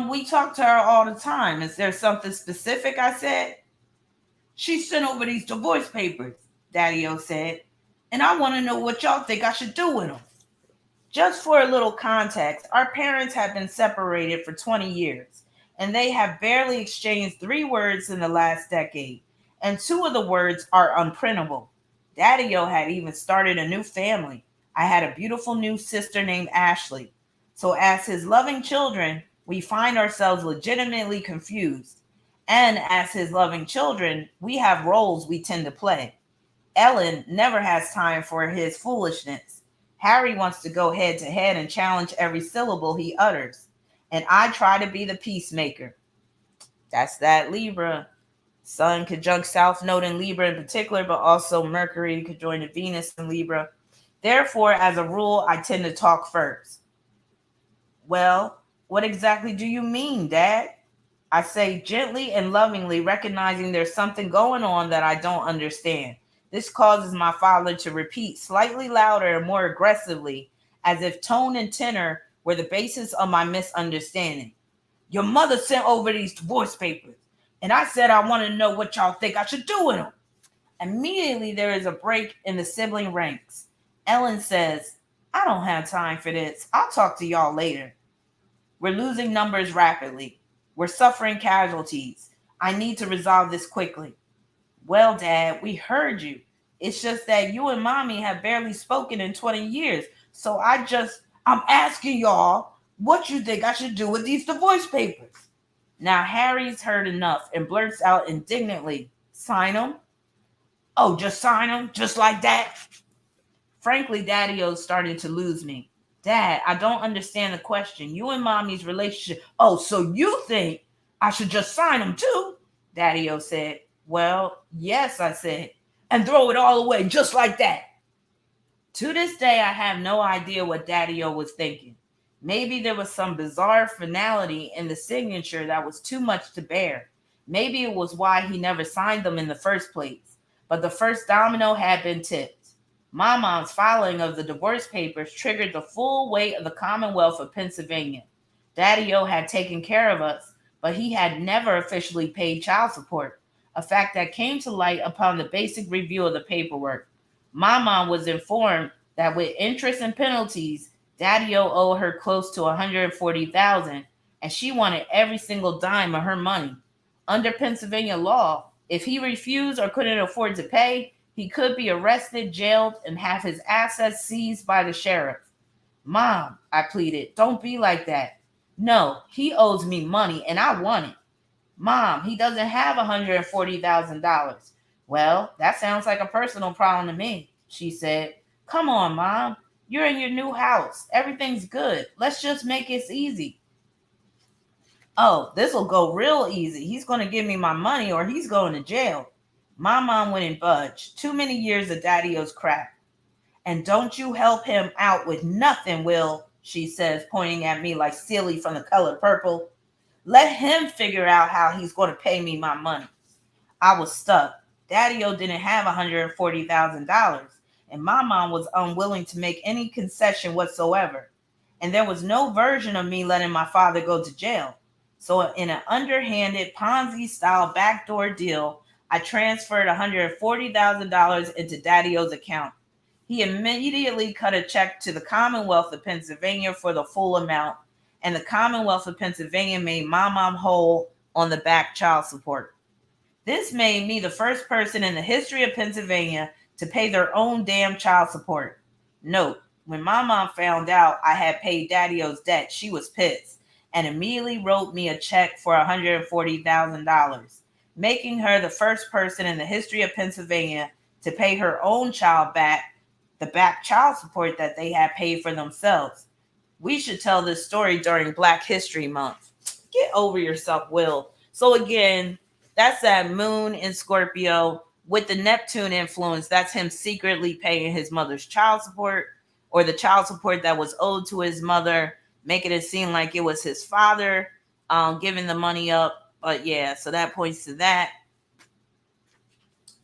We talk to her all the time. Is there something specific? I said. She sent over these divorce papers, Daddy-O said, and I want to know what y'all think I should do with them. Just for a little context, our parents have been separated for 20 years, and they have barely exchanged 3 words in the last decade, and 2 of the words are unprintable. Daddy-O had even started a new family. I had a beautiful new sister named Ashley. So as his loving children, we find ourselves legitimately confused. And as his loving children, we have roles we tend to play. Ellen never has time for his foolishness. Harry wants to go head to head and challenge every syllable he utters. And I try to be the peacemaker. That's that Libra. Sun conjunct South Node in Libra in particular, but also Mercury conjoined Venus in Libra. Therefore, as a rule, I tend to talk first. Well, what exactly do you mean, Dad? I say gently and lovingly, recognizing there's something going on that I don't understand. This causes my father to repeat slightly louder and more aggressively, as if tone and tenor were the basis of my misunderstanding. Your mother sent over these divorce papers, and I said I want to know what y'all think I should do with them. Immediately, there is a break in the sibling ranks. Ellen says, I don't have time for this. I'll talk to y'all later. We're losing numbers rapidly. We're suffering casualties. I need to resolve this quickly. Well, Dad, we heard you. It's just that you and Mommy have barely spoken in 20 years. So I'm asking y'all what you think I should do with these divorce papers. Now, Harry's heard enough and blurts out indignantly, sign them? Oh, just sign them? Just like that? Frankly, Daddy-O's starting to lose me. Dad, I don't understand the question. You and Mommy's relationship. Oh, so you think I should just sign them too? Daddy-O said. Well, yes, I said. And throw it all away just like that. To this day, I have no idea what Daddy-O was thinking. Maybe there was some bizarre finality in the signature that was too much to bear. Maybe it was why he never signed them in the first place. But the first domino had been tipped. My mom's filing of the divorce papers triggered the full weight of the Commonwealth of Pennsylvania. Daddy-O had taken care of us, but he had never officially paid child support, a fact that came to light upon the basic review of the paperwork. My mom was informed that with interest and penalties, Daddy-O owed her close to $140,000, and she wanted every single dime of her money. Under Pennsylvania law, if he refused or couldn't afford to pay, he could be arrested, jailed, and have his assets seized by the sheriff. Mom, I pleaded, don't be like that. No, he owes me money and I want it. Mom, he doesn't have $140,000. Well, that sounds like a personal problem to me, she said. Come on, Mom. You're in your new house. Everything's good. Let's just make it easy. Oh, this will go real easy. He's going to give me my money or he's going to jail. My mom wouldn't budge. Too many years of Daddy-O's crap. And don't you help him out with nothing, Will, she says, pointing at me like Silly from The Color Purple. Let him figure out how he's going to pay me my money. I was stuck. Daddy-O didn't have $140,000, and my mom was unwilling to make any concession whatsoever. And there was no version of me letting my father go to jail. So in an underhanded Ponzi-style backdoor deal, I transferred $140,000 into Daddy-O's account. He immediately cut a check to the Commonwealth of Pennsylvania for the full amount, and the Commonwealth of Pennsylvania made my mom whole on the back child support. This made me the first person in the history of Pennsylvania to pay their own damn child support. Note, when my mom found out I had paid Daddy-O's debt, she was pissed and immediately wrote me a check for $140,000, making her the first person in the history of Pennsylvania to pay her own child back the back child support that they had paid for themselves. We should tell this story during Black History Month. Get over yourself, Will. So again, that's that moon in Scorpio with the Neptune influence. That's him secretly paying his mother's child support, or the child support that was owed to his mother, making it seem like it was his father giving the money up. But yeah, so that points to that.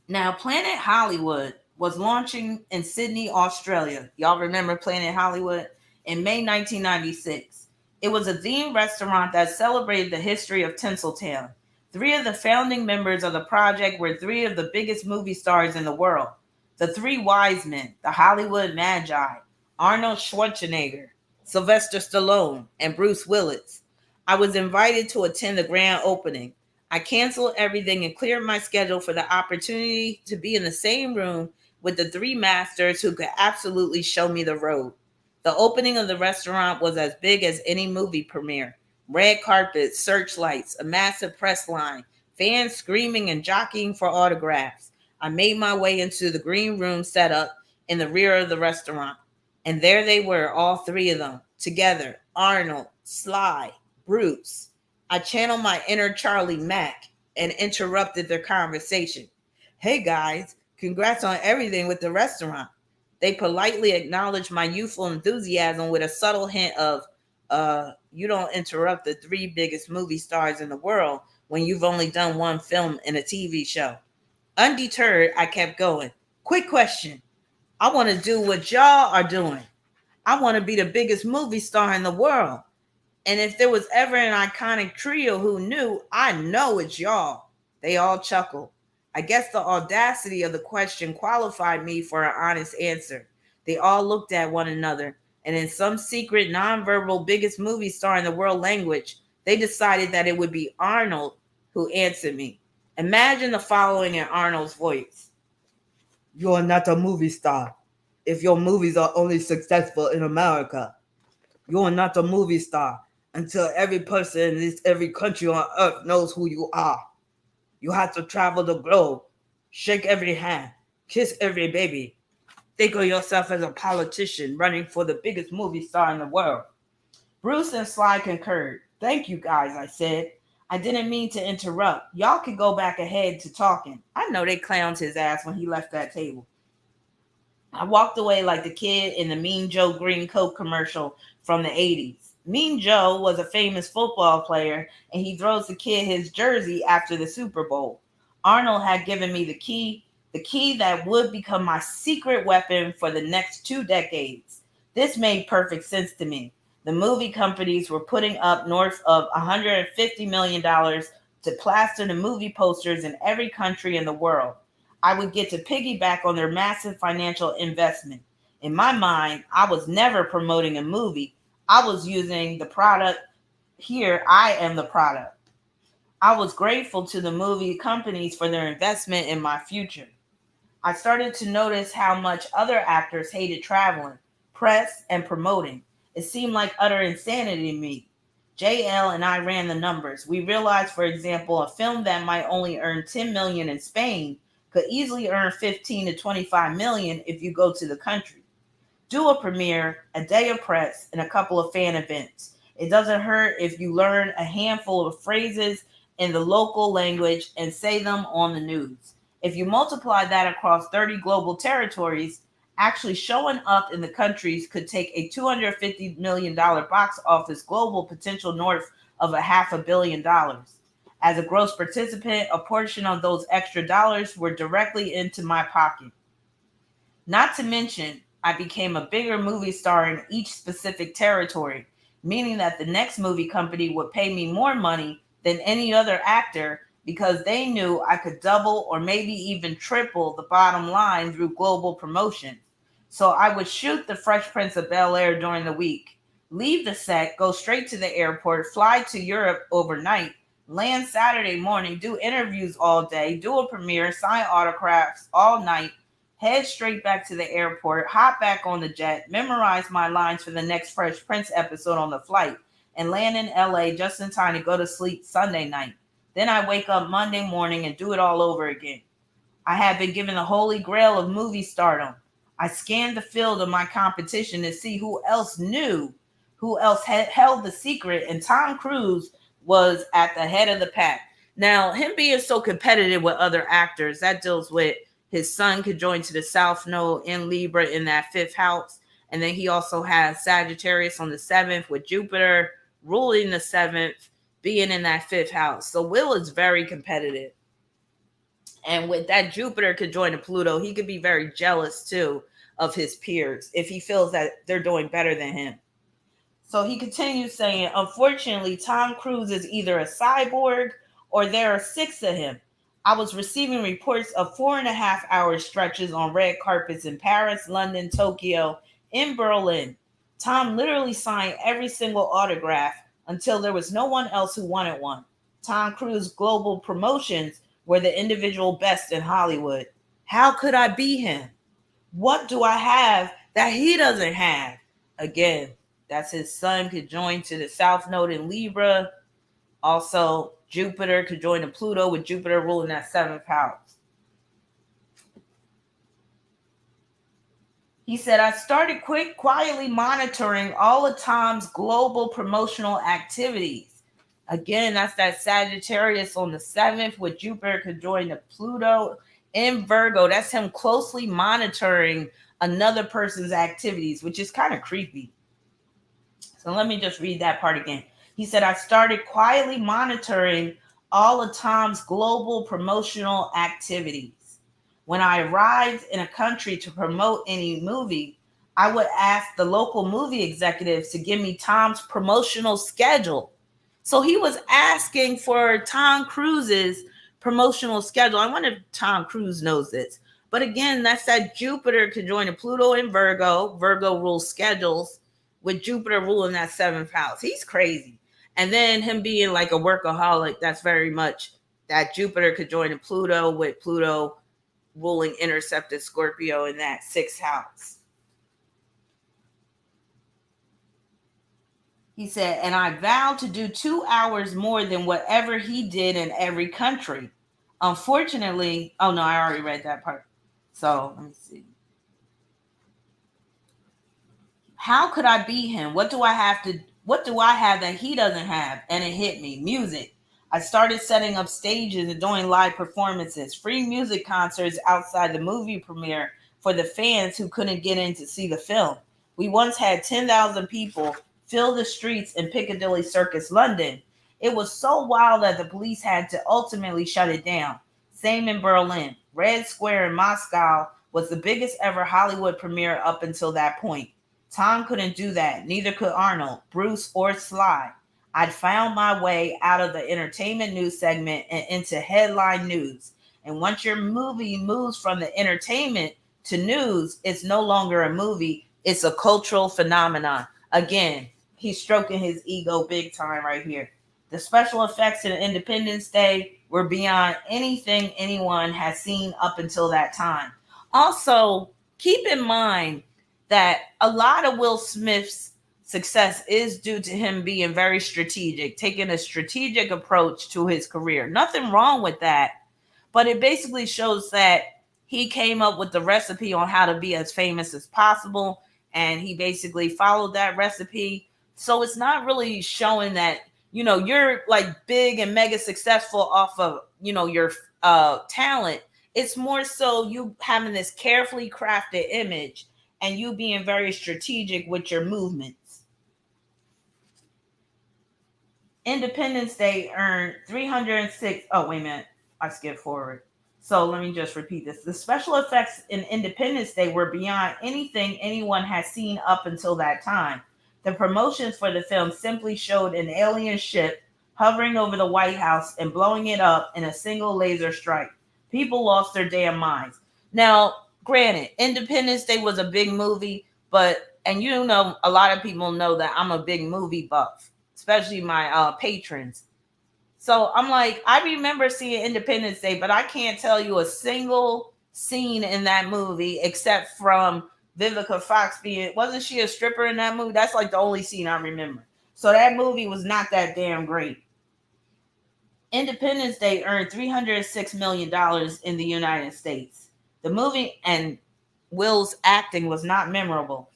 Now, Planet Hollywood was launching in Sydney, Australia. Y'all remember Planet Hollywood? In May 1996. It was a themed restaurant that celebrated the history of Tinseltown. Three of the founding members of the project were three of the biggest movie stars in the world. The three wise men, the Hollywood Magi, Arnold Schwarzenegger, Sylvester Stallone, and Bruce Willis. I was invited to attend the grand opening. I canceled everything and cleared my schedule for the opportunity to be in the same room with the three masters who could absolutely show me the road. The opening of the restaurant was as big as any movie premiere. Red carpet, searchlights, a massive press line, fans screaming and jockeying for autographs. I made my way into the green room set up in the rear of the restaurant. And there they were, all three of them, together. Arnold, Sly, Bruce. I channeled my inner Charlie Mack and interrupted their conversation. Hey guys, congrats on everything with the restaurant. They politely acknowledged my youthful enthusiasm with a subtle hint of, you don't interrupt the three biggest movie stars in the world when you've only done one film and a TV show. Undeterred, I kept going. Quick question. I want to do what y'all are doing. I want to be the biggest movie star in the world. And if there was ever an iconic trio who knew, I know it's y'all. They all chuckled. I guess the audacity of the question qualified me for an honest answer. They all looked at one another, and in some secret, nonverbal biggest movie star in the world language, they decided that it would be Arnold who answered me. Imagine the following in Arnold's voice. You're not a movie star if your movies are only successful in America. You're not a movie star until every person in every country on earth knows who you are. You have to travel the globe, shake every hand, kiss every baby. Think of yourself as a politician running for the biggest movie star in the world. Bruce and Sly concurred. Thank you guys, I said. I didn't mean to interrupt. Y'all could go back ahead to talking. I know they clowned his ass when he left that table. I walked away like the kid in the Mean Joe Green Coke commercial from the 80s. Mean Joe was a famous football player, and he throws the kid his jersey after the Super Bowl. Arnold had given me the key that would become my secret weapon for the next 2 decades. This made perfect sense to me. The movie companies were putting up north of $150 million to plaster the movie posters in every country in the world. I would get to piggyback on their massive financial investment. In my mind, I was never promoting a movie. I was using the product. Here, I am the product. I was grateful to the movie companies for their investment in my future. I started to notice how much other actors hated traveling, press, and promoting. It seemed like utter insanity to me. JL and I ran the numbers. We realized, for example, a film that might only earn 10 million in Spain could easily earn 15 to 25 million if you go to the country. Do a premiere, a day of press, and a couple of fan events. It doesn't hurt if you learn a handful of phrases in the local language and say them on the news. If you multiply that across 30 global territories, actually showing up in the countries could take a $250 million box office global potential north of $500 million. As a gross participant, a portion of those extra dollars were directly into my pocket. Not to mention, I became a bigger movie star in each specific territory, meaning that the next movie company would pay me more money than any other actor because they knew I could double or maybe even triple the bottom line through global promotion. So I would shoot The Fresh Prince of Bel-Air during the week, leave the set, go straight to the airport, fly to Europe overnight, land Saturday morning, do interviews all day, do a premiere, sign autographs all night, head straight back to the airport, hop back on the jet, memorize my lines for the next Fresh Prince episode on the flight, and land in LA just in time to go to sleep Sunday night. Then I wake up Monday morning and do it all over again. I had been given the holy grail of movie stardom. I scanned the field of my competition to see who else knew, who else had held the secret, and Tom Cruise was at the head of the pack. Now, him being so competitive with other actors, that deals with his son could join to the South Node in Libra in that fifth house. And then he also has Sagittarius on the seventh with Jupiter ruling the seventh, being in that fifth house. So Will is very competitive. And with that Jupiter could join to Pluto, he could be very jealous too of his peers if he feels that they're doing better than him. So he continues saying, unfortunately, Tom Cruise is either a cyborg or there are six of him. I was receiving reports of 4.5 hour stretches on red carpets in Paris, London, Tokyo, in Berlin. Tom literally signed every single autograph until there was no one else who wanted one. Tom Cruise global promotions were the individual best in Hollywood. How could I be him? What do I have that he doesn't have? Again, that's his sun could join to the South Node in Libra. Also, Jupiter could join to Pluto with Jupiter ruling that seventh house. He said, I started quietly monitoring all of Tom's global promotional activities. Again, that's that Sagittarius on the seventh with Jupiter could join to Pluto in Virgo. That's him closely monitoring another person's activities, which is kind of creepy. So let me just read that part again. He said, I started quietly monitoring all of Tom's global promotional activities. When I arrived in a country to promote any movie, I would ask the local movie executives to give me Tom's promotional schedule. So he was asking for Tom Cruise's promotional schedule. I wonder if Tom Cruise knows this. But again, that's that Jupiter conjoining Pluto in Virgo. Virgo rules schedules with Jupiter ruling that seventh house. He's crazy. And then him being like a workaholic, that's very much that Jupiter could join Pluto with Pluto ruling intercepted Scorpio in that sixth house. He said, and I vowed to do 2 hours more than whatever he did in every country. Unfortunately, oh no, I already read that part. So let me see. How could I be him? What do I have that he doesn't have? And it hit me. Music. I started setting up stages and doing live performances, free music concerts outside the movie premiere for the fans who couldn't get in to see the film. We once had 10,000 people fill the streets in Piccadilly Circus, London. It was so wild that the police had to ultimately shut it down. Same in Berlin. Red Square in Moscow was the biggest ever Hollywood premiere up until that point. Tom couldn't do that, neither could Arnold, Bruce, or Sly. I'd found my way out of the entertainment news segment and into headline news. And once your movie moves from the entertainment to news, it's no longer a movie, it's a cultural phenomenon. Again, he's stroking his ego big time right here. The special effects in Independence Day were beyond anything anyone has seen up until that time. Also, keep in mind that a lot of Will Smith's success is due to him being very strategic, taking a strategic approach to his career. Nothing wrong with that, but it basically shows that he came up with the recipe on how to be as famous as possible, and he basically followed that recipe. So it's not really showing that, you're like big and mega successful off of, your talent. It's more so you having this carefully crafted image and you being very strategic with your movements. Independence Day earned 306. Oh, wait a minute. I skipped forward. So let me just repeat this. The special effects in Independence Day were beyond anything anyone had seen up until that time. The promotions for the film simply showed an alien ship hovering over the White House and blowing it up in a single laser strike. People lost their damn minds. Now, granted, Independence Day was a big movie, and a lot of people know that I'm a big movie buff, especially my patrons. So I'm like, I remember seeing Independence Day, but I can't tell you a single scene in that movie except from Vivica Fox wasn't she a stripper in that movie? That's like the only scene I remember. So that movie was not that damn great. Independence Day earned $306 million in the United States. The movie and Will's acting was not memorable.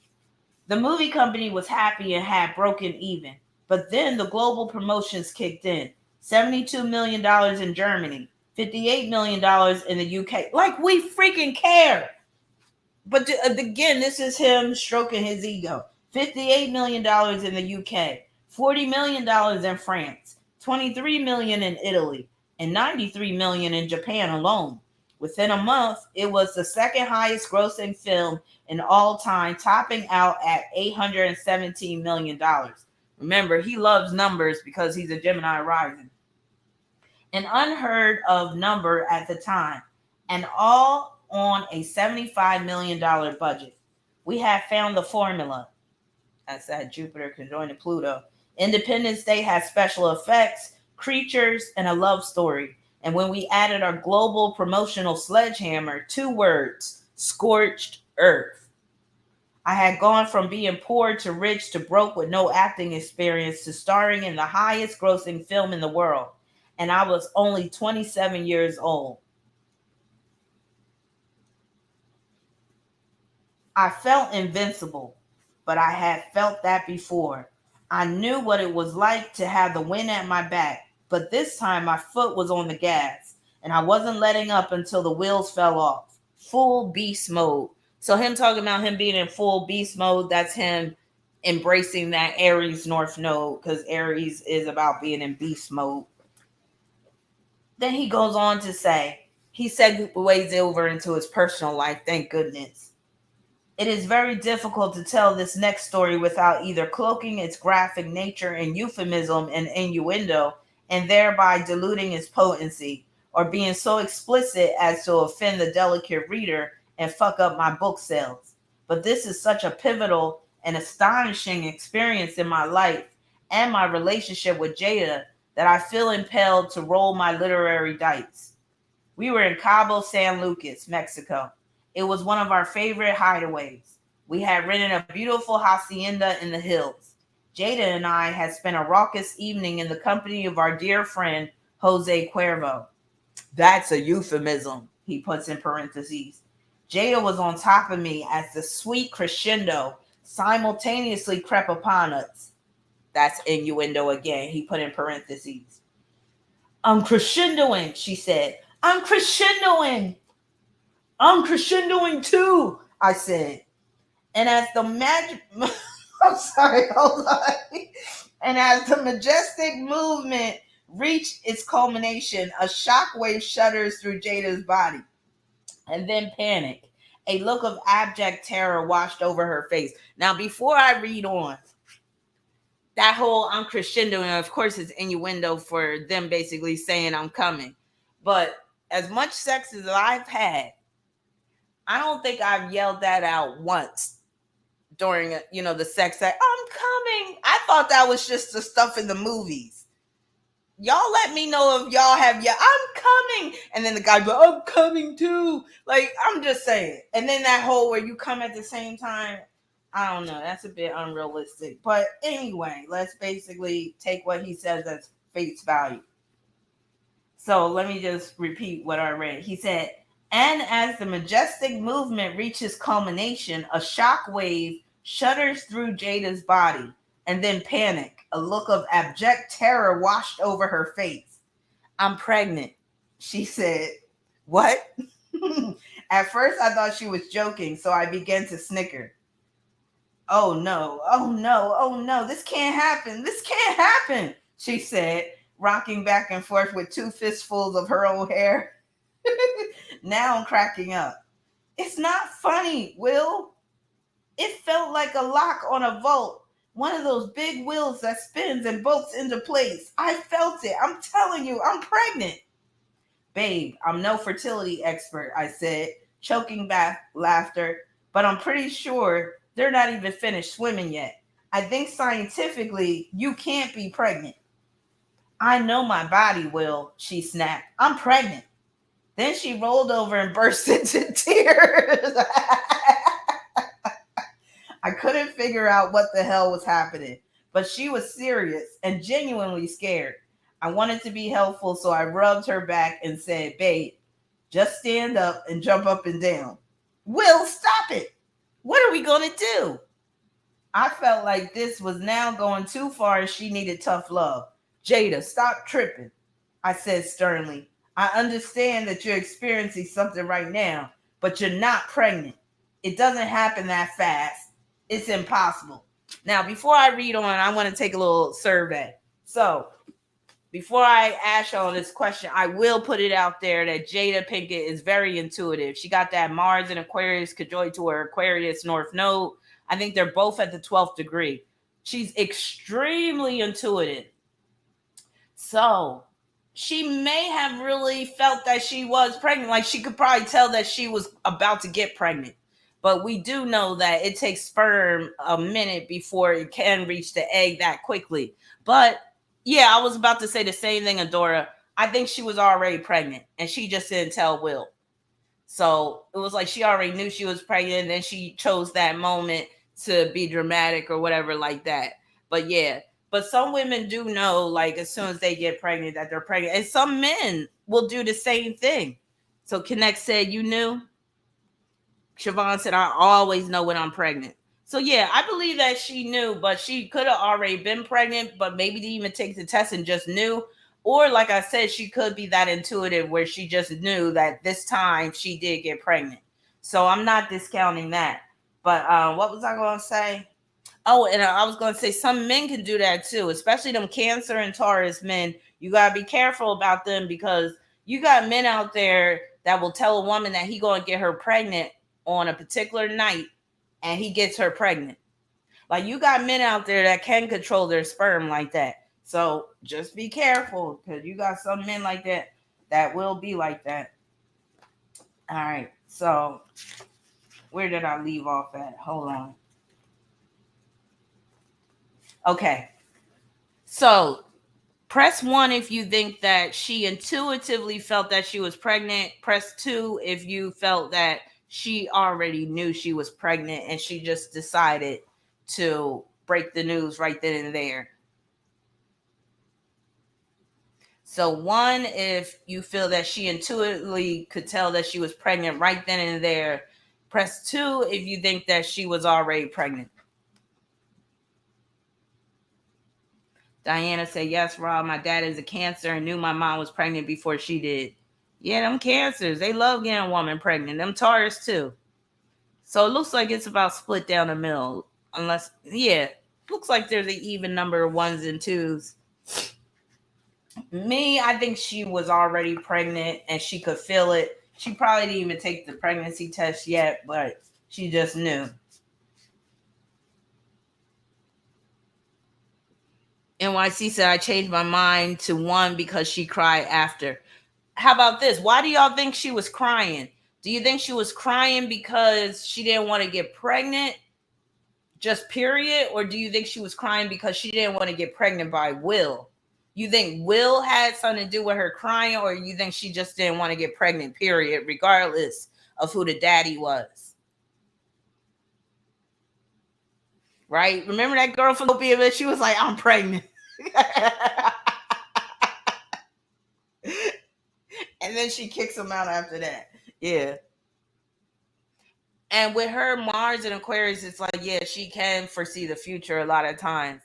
The movie company was happy and had broken even. But then the global promotions kicked in. $72 million in Germany, $58 million in the UK. Like, we freaking care. But again, this is him stroking his ego. $58 million in the UK, $40 million in France, $23 million in Italy, and $93 million in Japan alone. Within a month, it was the second highest grossing film in all time, topping out at $817 million. Remember, he loves numbers because he's a Gemini rising. An unheard of number at the time, and all on a $75 million budget. We have found the formula. I said Jupiter conjoined Pluto. Independence Day has special effects, creatures, and a love story. And when we added our global promotional sledgehammer, 2 words: scorched earth. I had gone from being poor to rich to broke with no acting experience to starring in the highest grossing film in the world. And I was only 27 years old. I felt invincible, but I had felt that before. I knew what it was like to have the wind at my back, but this time my foot was on the gas, and I wasn't letting up until the wheels fell off. Full beast mode. So him talking about him being in full beast mode, that's him embracing that Aries North Node, because Aries is about being in beast mode. Then he goes on to say, he segues over into his personal life, thank goodness. It is very difficult to tell this next story without either cloaking its graphic nature in euphemism and innuendo and thereby diluting its potency, or being so explicit as to offend the delicate reader and fuck up my book sales. But this is such a pivotal and astonishing experience in my life and my relationship with Jada that I feel impelled to roll my literary dice. We were in Cabo San Lucas, Mexico. It was one of our favorite hideaways. We had rented a beautiful hacienda in the hills. Jada and I had spent a raucous evening in the company of our dear friend, Jose Cuervo. That's a euphemism, he puts in parentheses. Jada was on top of me as the sweet crescendo simultaneously crept upon us. That's innuendo again, he put in parentheses. I'm crescendoing, she said. I'm crescendoing. I'm crescendoing too, I said. And as the magic, I'm sorry, hold on. And as the majestic movement reached its culmination, a shockwave shudders through Jada's body, and then panic. A look of abject terror washed over her face. Now, before I read on, that whole I'm crescendo, and of course, it's innuendo for them basically saying I'm coming. But as much sex as I've had, I don't think I've yelled that out once during the sex act. I'm coming. I thought that was just the stuff in the movies. Y'all let me know if y'all have I'm coming, and then the guy go, I'm coming too. Like, I'm just saying. And then that whole where you come at the same time, I don't know, that's a bit unrealistic. But anyway, let's basically take what he says as face value. So let me just repeat what I read. He said, and as the majestic movement reaches culmination, a shock wave shudders through Jada's body, and then panic. A look of abject terror washed over her face. I'm pregnant, she said. What? At first, I thought she was joking, so I began to snicker. Oh no, oh no, oh no, this can't happen. This can't happen, she said, rocking back and forth with two fistfuls of her own hair. Now I'm cracking up. It's not funny, Will. It felt like a lock on a vault. One of those big wheels that spins and bolts into place. I felt it. I'm telling you, I'm pregnant. Babe, I'm no fertility expert, I said, choking back laughter, but I'm pretty sure they're not even finished swimming yet. I think scientifically, you can't be pregnant. I know my body, Will, she snapped. I'm pregnant. Then she rolled over and burst into tears. I couldn't figure out what the hell was happening, but she was serious and genuinely scared. I wanted to be helpful, so I rubbed her back and said, Babe, just stand up and jump up and down. Will, stop it. What are we going to do? I felt like this was now going too far and she needed tough love. Jada, stop tripping, I said sternly. I understand that you're experiencing something right now, but you're not pregnant. It doesn't happen that fast. It's impossible. Now, before I read on, I want to take a little survey. So, before I ask y'all this question, I will put it out there that Jada Pinkett is very intuitive. She got that Mars and Aquarius conjoined to her Aquarius North Node. I think they're both at the 12th degree. She's extremely intuitive. So she may have really felt that she was pregnant. Like, she could probably tell that she was about to get pregnant. But we do know that it takes sperm a minute before it can reach the egg that quickly. But yeah, I was about to say the same thing, Adora. I think she was already pregnant and she just didn't tell Will. So it was like she already knew she was pregnant and then she chose that moment to be dramatic or whatever like that. But yeah, but some women do know, like, as soon as they get pregnant, that they're pregnant. And some men will do the same thing. So Connect said, you knew? Siobhan said, I always know when I'm pregnant. So yeah, I believe that she knew, but she could have already been pregnant, but maybe didn't even take the test and just knew. Or like I said, she could be that intuitive where she just knew that this time she did get pregnant. So I'm not discounting that. But what was I going to say? Oh, and I was going to say some men can do that too, especially them Cancer and Taurus men. You got to be careful about them because you got men out there that will tell a woman that he going to get her pregnant on a particular night and he gets her pregnant. Like, you got men out there that can control their sperm like that. So just be careful because you got some men like that that will be like that. All right. So where did I leave off at? Hold on. Okay. So press 1 if you think that she intuitively felt that she was pregnant. Press 2 if you felt that she already knew she was pregnant and she just decided to break the news right then and there. So 1, if you feel that she intuitively could tell that she was pregnant right then and there. Press 2 if you think that she was already pregnant. Diana said, yes, Rob, my dad is a Cancer and knew my mom was pregnant before she did. Yeah, them Cancers, they love getting a woman pregnant. Them Taurus too. So it looks like it's about split down the middle. Unless, yeah, looks like there's an even number of ones and twos. Me, I think she was already pregnant and she could feel it. She probably didn't even take the pregnancy test yet, but she just knew. NYC said, I changed my mind to one because she cried after. How about this? Why do y'all think she was crying? Do you think she was crying because she didn't want to get pregnant? Just period? Or do you think she was crying because she didn't want to get pregnant by Will? You think Will had something to do with her crying, or you think she just didn't want to get pregnant, period, regardless of who the daddy was? Right? Remember that girl from Opia? She was like, I'm pregnant. And then she kicks him out after that. Yeah. And with her Mars and Aquarius, it's like, yeah, she can foresee the future a lot of times.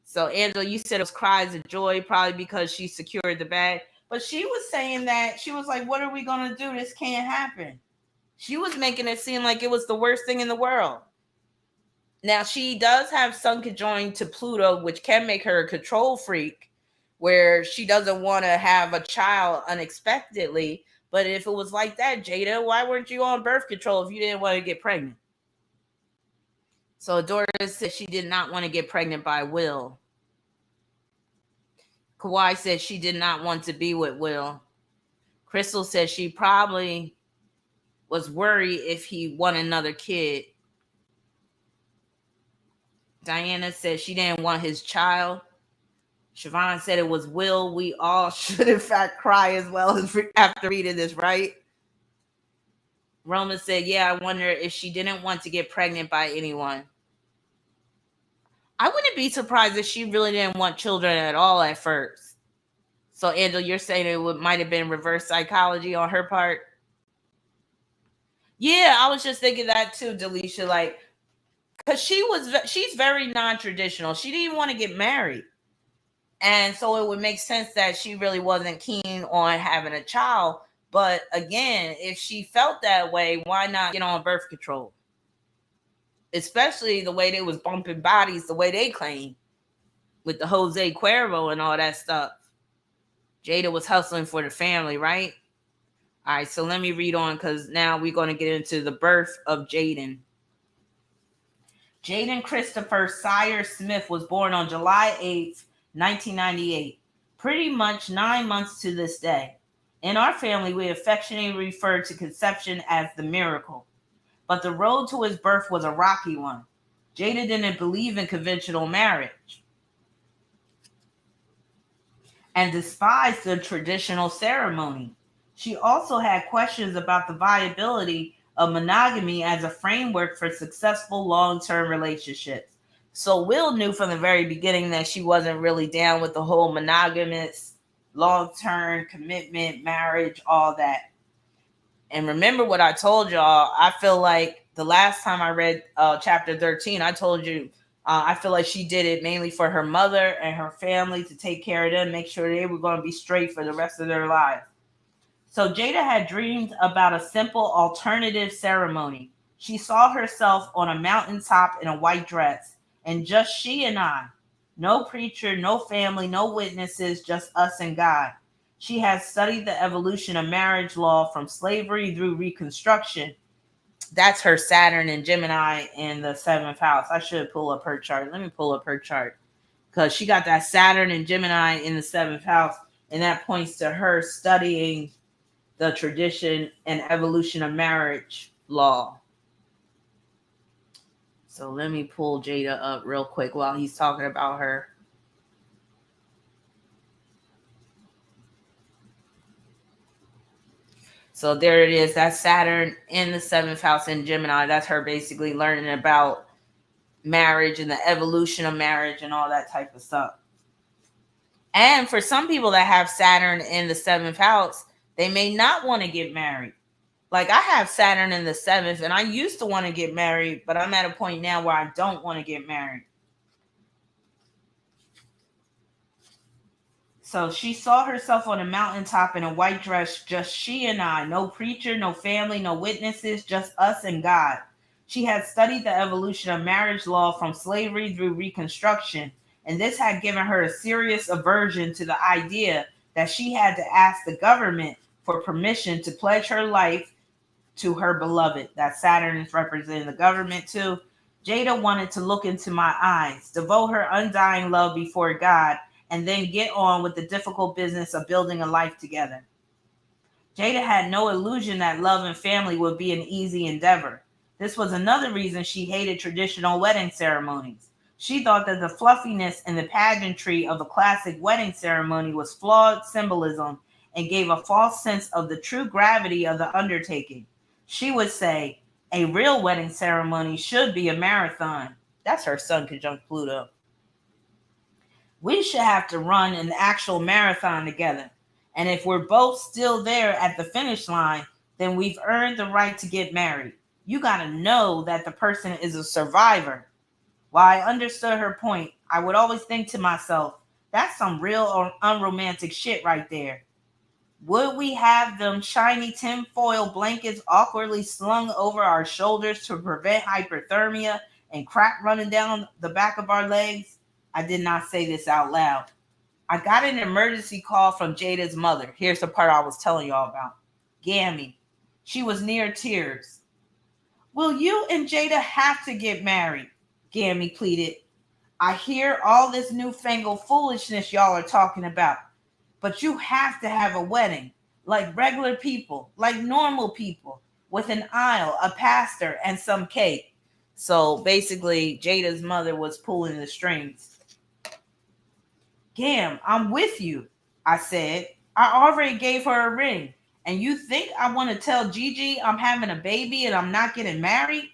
So, Angela, you said it was cries of joy, probably because she secured the bag. But she was saying that, she was like, what are we going to do? This can't happen. She was making it seem like it was the worst thing in the world. Now, she does have Sun conjoined to Pluto, which can make her a control freak, where she doesn't want to have a child unexpectedly. But if it was like that, Jada, why weren't you on birth control if you didn't want to get pregnant? So Doris said she did not want to get pregnant by Will. Kawhi said she did not want to be with Will. Crystal said she probably was worried if he wanted another kid. Diana said she didn't want his child. Siobhan said it was Will. We all should in fact cry as well as after reading this, right? Roma said, yeah, I wonder if she didn't want to get pregnant by anyone. I wouldn't be surprised if she really didn't want children at all at first. So, Angela, you're saying it might have been reverse psychology on her part? Yeah, I was just thinking that too, Delisha. Like, because she's very non-traditional. She didn't even want to get married. And so it would make sense that she really wasn't keen on having a child. But again, if she felt that way, why not get on birth control? Especially the way they was bumping bodies, the way they claim, with the Jose Cuervo and all that stuff. Jada was hustling for the family, right? All right, so let me read on because now we're going to get into the birth of Jaden. Jaden Christopher Sire Smith was born on July 8th, 1998, pretty much 9 months to this day. In our family, we affectionately refer to conception as the miracle. But the road to his birth was a rocky one. Jada didn't believe in conventional marriage and despised the traditional ceremony. She also had questions about the viability of monogamy as a framework for successful long-term relationships. So Will knew from the very beginning that she wasn't really down with the whole monogamous, long-term commitment, marriage, all that. And remember what I told y'all, I feel like the last time I read chapter 13, I told you I feel like she did it mainly for her mother and her family to take care of them, make sure they were going to be straight for the rest of their lives. So Jada had dreamed about a simple alternative ceremony. She saw herself on a mountaintop in a white dress, and just she and I. No preacher, no family, no witnesses, just us and God. She has studied the evolution of marriage law from slavery through Reconstruction. That's her Saturn and Gemini in the 7th house. I should pull up her chart. Let me pull up her chart because she got that Saturn and Gemini in the 7th house, and that points to her studying the tradition and evolution of marriage law. So let me pull Jada up real quick while he's talking about her. So there it is. That's Saturn in the 7th house in Gemini. That's her basically learning about marriage and the evolution of marriage and all that type of stuff. And for some people that have Saturn in the 7th house, they may not want to get married. Like I have Saturn in the 7th and I used to want to get married, but I'm at a point now where I don't want to get married. So she saw herself on a mountaintop in a white dress, just she and I. No preacher, no family, no witnesses, just us and God. She had studied the evolution of marriage law from slavery through Reconstruction, and this had given her a serious aversion to the idea that she had to ask the government for permission to pledge her life to her beloved. That Saturn is representing the government too. Jada wanted to look into my eyes, devote her undying love before God, and then get on with the difficult business of building a life together. Jada had no illusion that love and family would be an easy endeavor. This was another reason she hated traditional wedding ceremonies. She thought that the fluffiness and the pageantry of a classic wedding ceremony was flawed symbolism and gave a false sense of the true gravity of the undertaking. She would say, a real wedding ceremony should be a marathon. That's her sun conjunct Pluto. We should have to run an actual marathon together. And if we're both still there at the finish line, then we've earned the right to get married. You got to know that the person is a survivor. While I understood her point, I would always think to myself, that's some real or unromantic shit right there. Would we have them shiny tinfoil blankets awkwardly slung over our shoulders to prevent hyperthermia and crap running down the back of our legs? I did not say this out loud. I got an emergency call from Jada's mother. Here's the part I was telling y'all about. Gammy. She was near tears. Will you and Jada have to get married? Gammy pleaded. I hear all this newfangled foolishness y'all are talking about, but you have to have a wedding, like regular people, like normal people, with an aisle, a pastor, and some cake. So basically, Jada's mother was pulling the strings. Gam, I'm with you, I said. I already gave her a ring. And you think I want to tell Gigi I'm having a baby and I'm not getting married?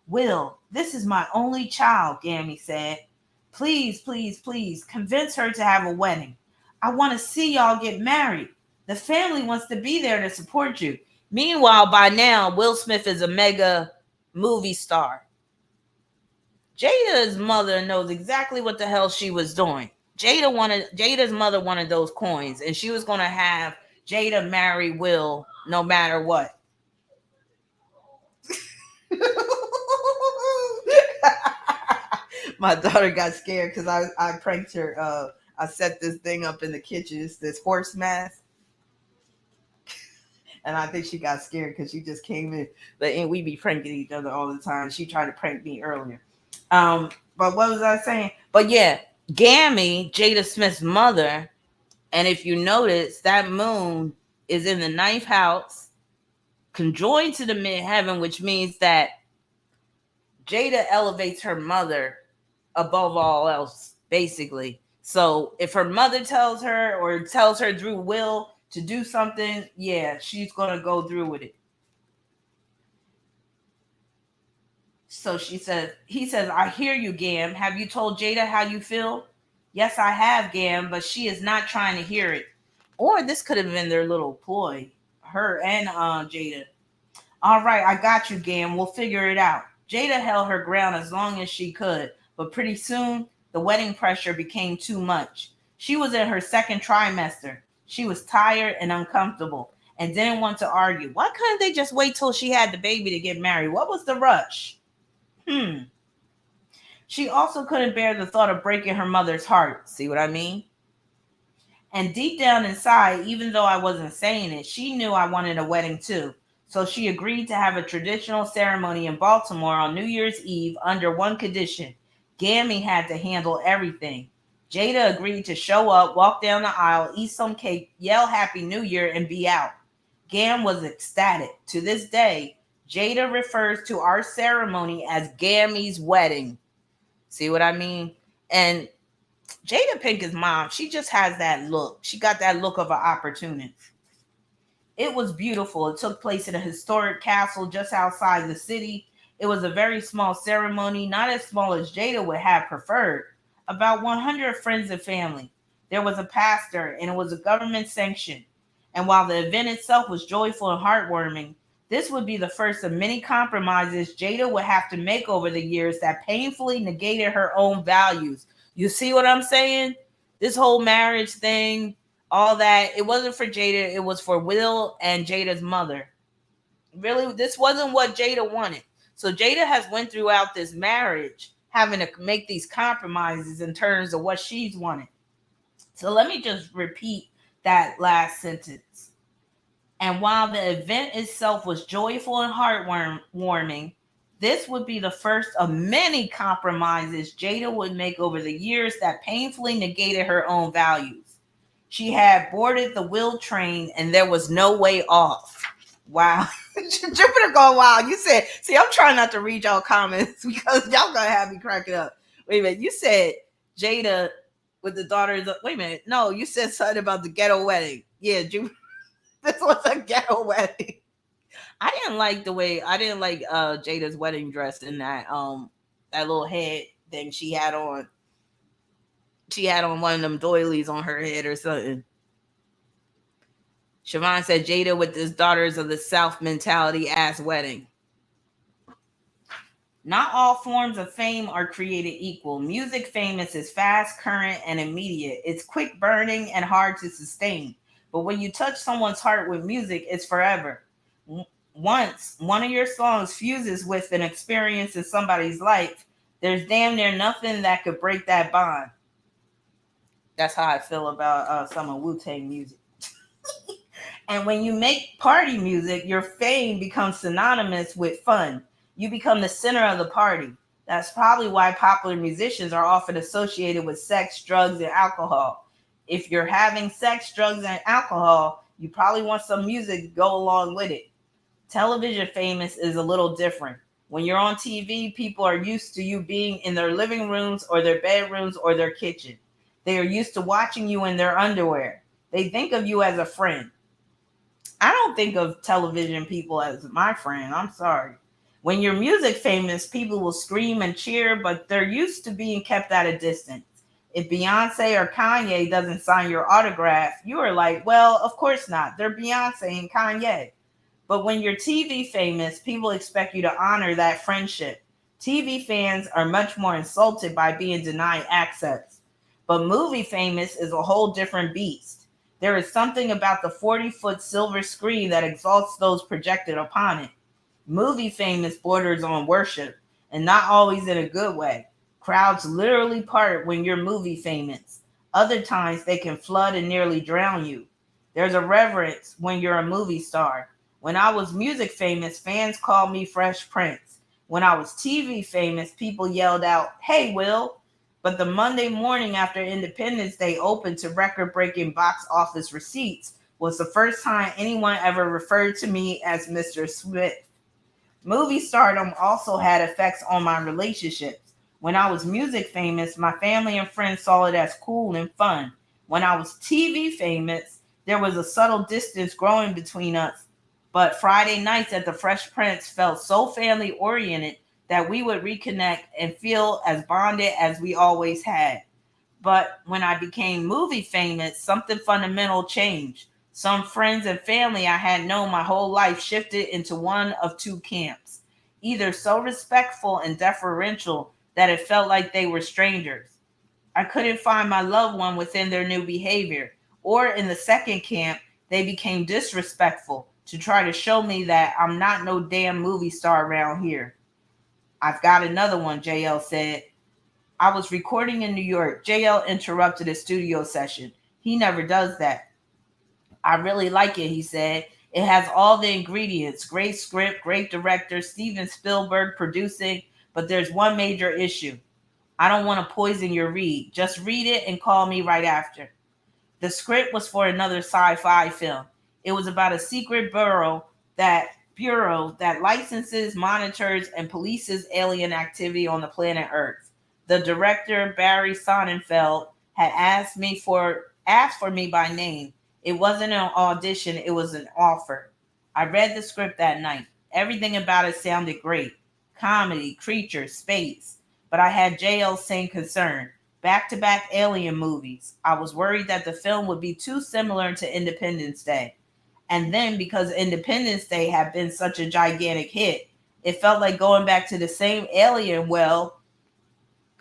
Will, this is my only child, Gammy said. Please, please, please, convince her to have a wedding. I want to see y'all get married. The family wants to be there to support you. Meanwhile, by now, Will Smith is a mega movie star. Jada's mother knows exactly what the hell she was doing. Jada's mother wanted those coins, and she was gonna have Jada marry Will no matter what. My daughter got scared because I pranked her. I set this thing up in the kitchen. It's this horse mask. And I think she got scared because she just came in. But we be pranking each other all the time. She tried to prank me earlier. But what was I saying? But yeah, Gammy, Jada Smith's mother, and if you notice, that moon is in the ninth house, conjoined to the midheaven, which means that Jada elevates her mother above all else, basically. So if her mother tells her or tells her through Will to do something, yeah, she's going to go through with it. So he says, I hear you, Gam. Have you told Jada how you feel? Yes, I have, Gam, but she is not trying to hear it. Or this could have been their little ploy, her and Jada. All right, I got you, Gam. We'll figure it out. Jada held her ground as long as she could, but pretty soon the wedding pressure became too much. She was in her second trimester. She was tired and uncomfortable and didn't want to argue. Why couldn't they just wait till she had the baby to get married? What was the rush? She also couldn't bear the thought of breaking her mother's heart. See what I mean? And deep down inside, even though I wasn't saying it, she knew I wanted a wedding too. So she agreed to have a traditional ceremony in Baltimore on New Year's Eve under one condition. Gammy had to handle everything. Jada agreed to show up, walk down the aisle, eat some cake, yell Happy New Year, and be out. Gam was ecstatic. To this day, Jada refers to our ceremony as Gammy's wedding. See what I mean? And Jada Pinkett's mom, she just has that look. She got that look of an opportunist. It was beautiful. It took place in a historic castle just outside the city. It was a very small ceremony, not as small as Jada would have preferred. About 100 friends and family. There was a pastor, and it was a government sanction. And while the event itself was joyful and heartwarming, this would be the first of many compromises Jada would have to make over the years that painfully negated her own values. You see what I'm saying? This whole marriage thing, all that, it wasn't for Jada. It was for Will and Jada's mother. Really, this wasn't what Jada wanted. So Jada has went throughout this marriage having to make these compromises in terms of what she's wanted. So let me just repeat that last sentence. And while the event itself was joyful and heartwarming, this would be the first of many compromises Jada would make over the years that painfully negated her own values. She had boarded the will train and there was no way off. Wow. Jupiter going wild. You said, see, I'm trying not to read y'all comments because y'all gonna have me cracking up. Wait a minute. You said Jada with the daughters. Wait a minute. No, you said something about the ghetto wedding. Yeah, Jupiter. This was a ghetto wedding. I didn't like Jada's wedding dress and that little head thing she had on. She had on one of them doilies on her head or something. Siobhan said Jada with his daughters of the South mentality ass wedding. Not all forms of fame are created equal. Music famous is fast, current, and immediate. It's quick burning and hard to sustain. But when you touch someone's heart with music, it's forever. Once one of your songs fuses with an experience in somebody's life, there's damn near nothing that could break that bond. That's how I feel about some of Wu-Tang music. And when you make party music, your fame becomes synonymous with fun. You become the center of the party. That's probably why popular musicians are often associated with sex, drugs, and alcohol. If you're having sex, drugs, and alcohol, you probably want some music to go along with it. Television famous is a little different. When you're on TV, people are used to you being in their living rooms or their bedrooms or their kitchen. They are used to watching you in their underwear. They think of you as a friend. I don't think of television people as my friend. I'm sorry. When you're music famous, people will scream and cheer, but they're used to being kept at a distance. If Beyonce or Kanye doesn't sign your autograph, you are like, well, of course not. They're Beyonce and Kanye. But when you're TV famous, people expect you to honor that friendship. TV fans are much more insulted by being denied access. But movie famous is a whole different beast. There is something about the 40-foot silver screen that exalts those projected upon it. Movie famous borders on worship, and not always in a good way. Crowds literally part when you're movie famous. Other times they can flood and nearly drown you. There's a reverence when you're a movie star. When I was music famous, fans called me Fresh Prince. When I was TV famous, people yelled out, "Hey, Will." But the Monday morning after Independence Day opened to record breaking box office receipts was the first time anyone ever referred to me as Mr. Smith. Movie stardom also had effects on my relationships. When I was music famous, my family and friends saw it as cool and fun. When I was TV famous, there was a subtle distance growing between us. But Friday nights at the Fresh Prince felt so family oriented that we would reconnect and feel as bonded as we always had. But when I became movie famous, something fundamental changed. Some friends and family I had known my whole life shifted into one of two camps, either so respectful and deferential that it felt like they were strangers. I couldn't find my loved one within their new behavior, or in the second camp, they became disrespectful to try to show me that I'm not no damn movie star around here. I've got another one, JL said. I was recording in New York. JL interrupted a studio session. He never does that. I really like it, he said. It has all the ingredients: great script, great director, Steven Spielberg producing, but there's one major issue. I don't want to poison your read. Just read it and call me right after. The script was for another sci-fi film. It was about a secret bureau that licenses, monitors, and polices alien activity on the planet Earth. The director, Barry Sonnenfeld, had asked for me by name. It wasn't an audition, it was an offer. I read the script that night. Everything about it sounded great. Comedy, creatures, space. But I had JL's same concern. Back-to-back alien movies. I was worried that the film would be too similar to Independence Day. And then because Independence Day had been such a gigantic hit, it felt like going back to the same alien well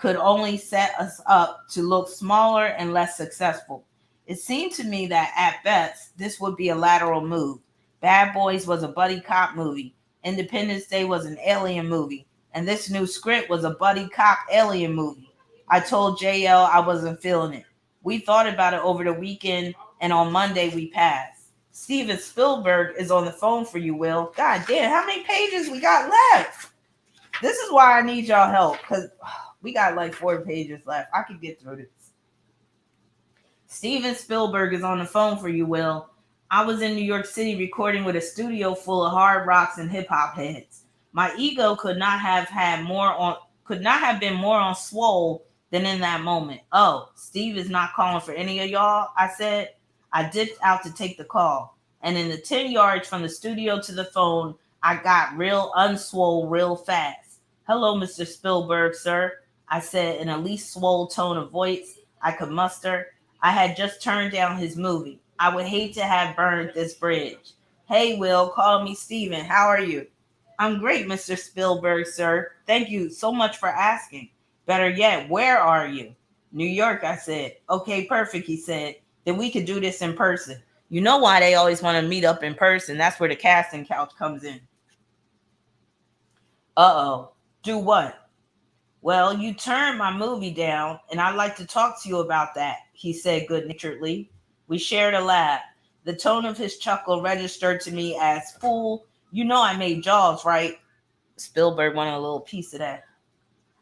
could only set us up to look smaller and less successful. It seemed to me that at best, this would be a lateral move. Bad Boys was a buddy cop movie. Independence Day was an alien movie. And this new script was a buddy cop alien movie. I told JL I wasn't feeling it. We thought about it over the weekend, and on Monday we passed. Steven Spielberg is on the phone for you, Will. God damn, how many pages we got left? This is why I need y'all help, because we got like 4 pages left. I can get through this. Steven Spielberg is on the phone for you, Will. I was in New York City recording with a studio full of hard rocks and hip hop heads. My ego could not have been more on swole than in that moment. Oh, Steve is not calling for any of y'all, I said. I dipped out to take the call, and in the 10 yards from the studio to the phone, I got real unswole real fast. Hello, Mr. Spielberg, sir, I said in a least swole tone of voice I could muster. I had just turned down his movie. I would hate to have burned this bridge. Hey, Will, call me Steven. How are you? I'm great, Mr. Spielberg, sir. Thank you so much for asking. Better yet, where are you? New York, I said. Okay, perfect, he said. Then we could do this in person. You know why they always want to meet up in person. That's where the casting couch comes in. Uh-oh. Do what? Well, you turned my movie down, and I'd like to talk to you about that, he said good-naturedly. We shared a laugh. The tone of his chuckle registered to me as, fool, you know I made Jaws, right? Spielberg wanted a little piece of that.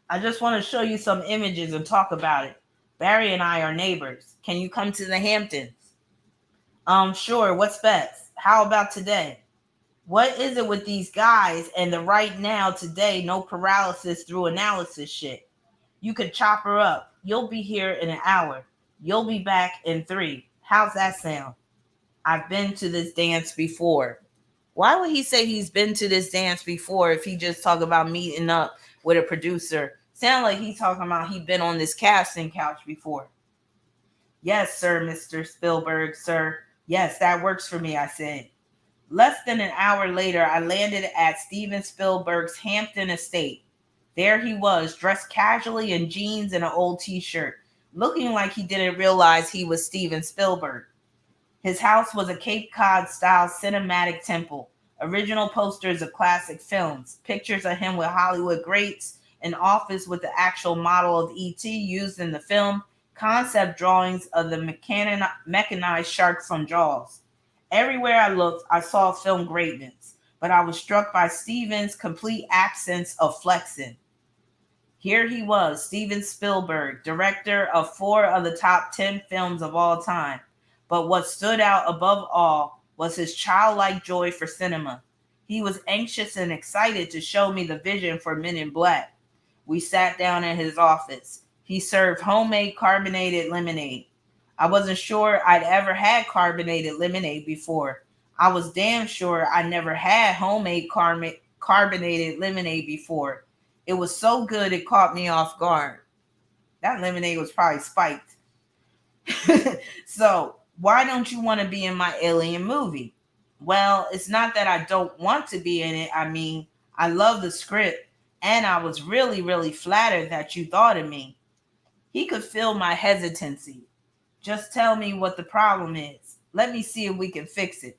I just want to show you some images and talk about it. Barry and I are neighbors. Can you come to the Hamptons? Sure. What's best? How about today? What is it with these guys and the right now, today, no paralysis through analysis shit? You could chop her up. You'll be here in an hour. You'll be back in 3. How's that sound? I've been to this dance before. Why would he say he's been to this dance before if he just talk about meeting up with a producer? Sound like he's talking about he'd been on this casting couch before. Yes, sir, Mr. Spielberg, sir. Yes, that works for me, I said. Less than an hour later, I landed at Steven Spielberg's Hampton estate. There he was, dressed casually in jeans and an old t-shirt, looking like he didn't realize he was Steven Spielberg. His house was a Cape Cod-style cinematic temple. Original posters of classic films, pictures of him with Hollywood greats, an office with the actual model of E.T. used in the film, concept drawings of the mechanized shark from Jaws. Everywhere I looked, I saw film greatness, but I was struck by Steven's complete absence of flexing. Here he was, Steven Spielberg, director of 4 of the top 10 films of all time. But what stood out above all was his childlike joy for cinema. He was anxious and excited to show me the vision for Men in Black. We sat down in his office. He served homemade carbonated lemonade. I wasn't sure I'd ever had carbonated lemonade before. I was damn sure I never had homemade carbonated lemonade before. It was so good it caught me off guard. That lemonade was probably spiked. So, why don't you want to be in my alien movie? Well, it's not that I don't want to be in it. I mean, I love the script, and I was really, really flattered that you thought of me. He could feel my hesitancy. Just tell me what the problem is. Let me see if we can fix it.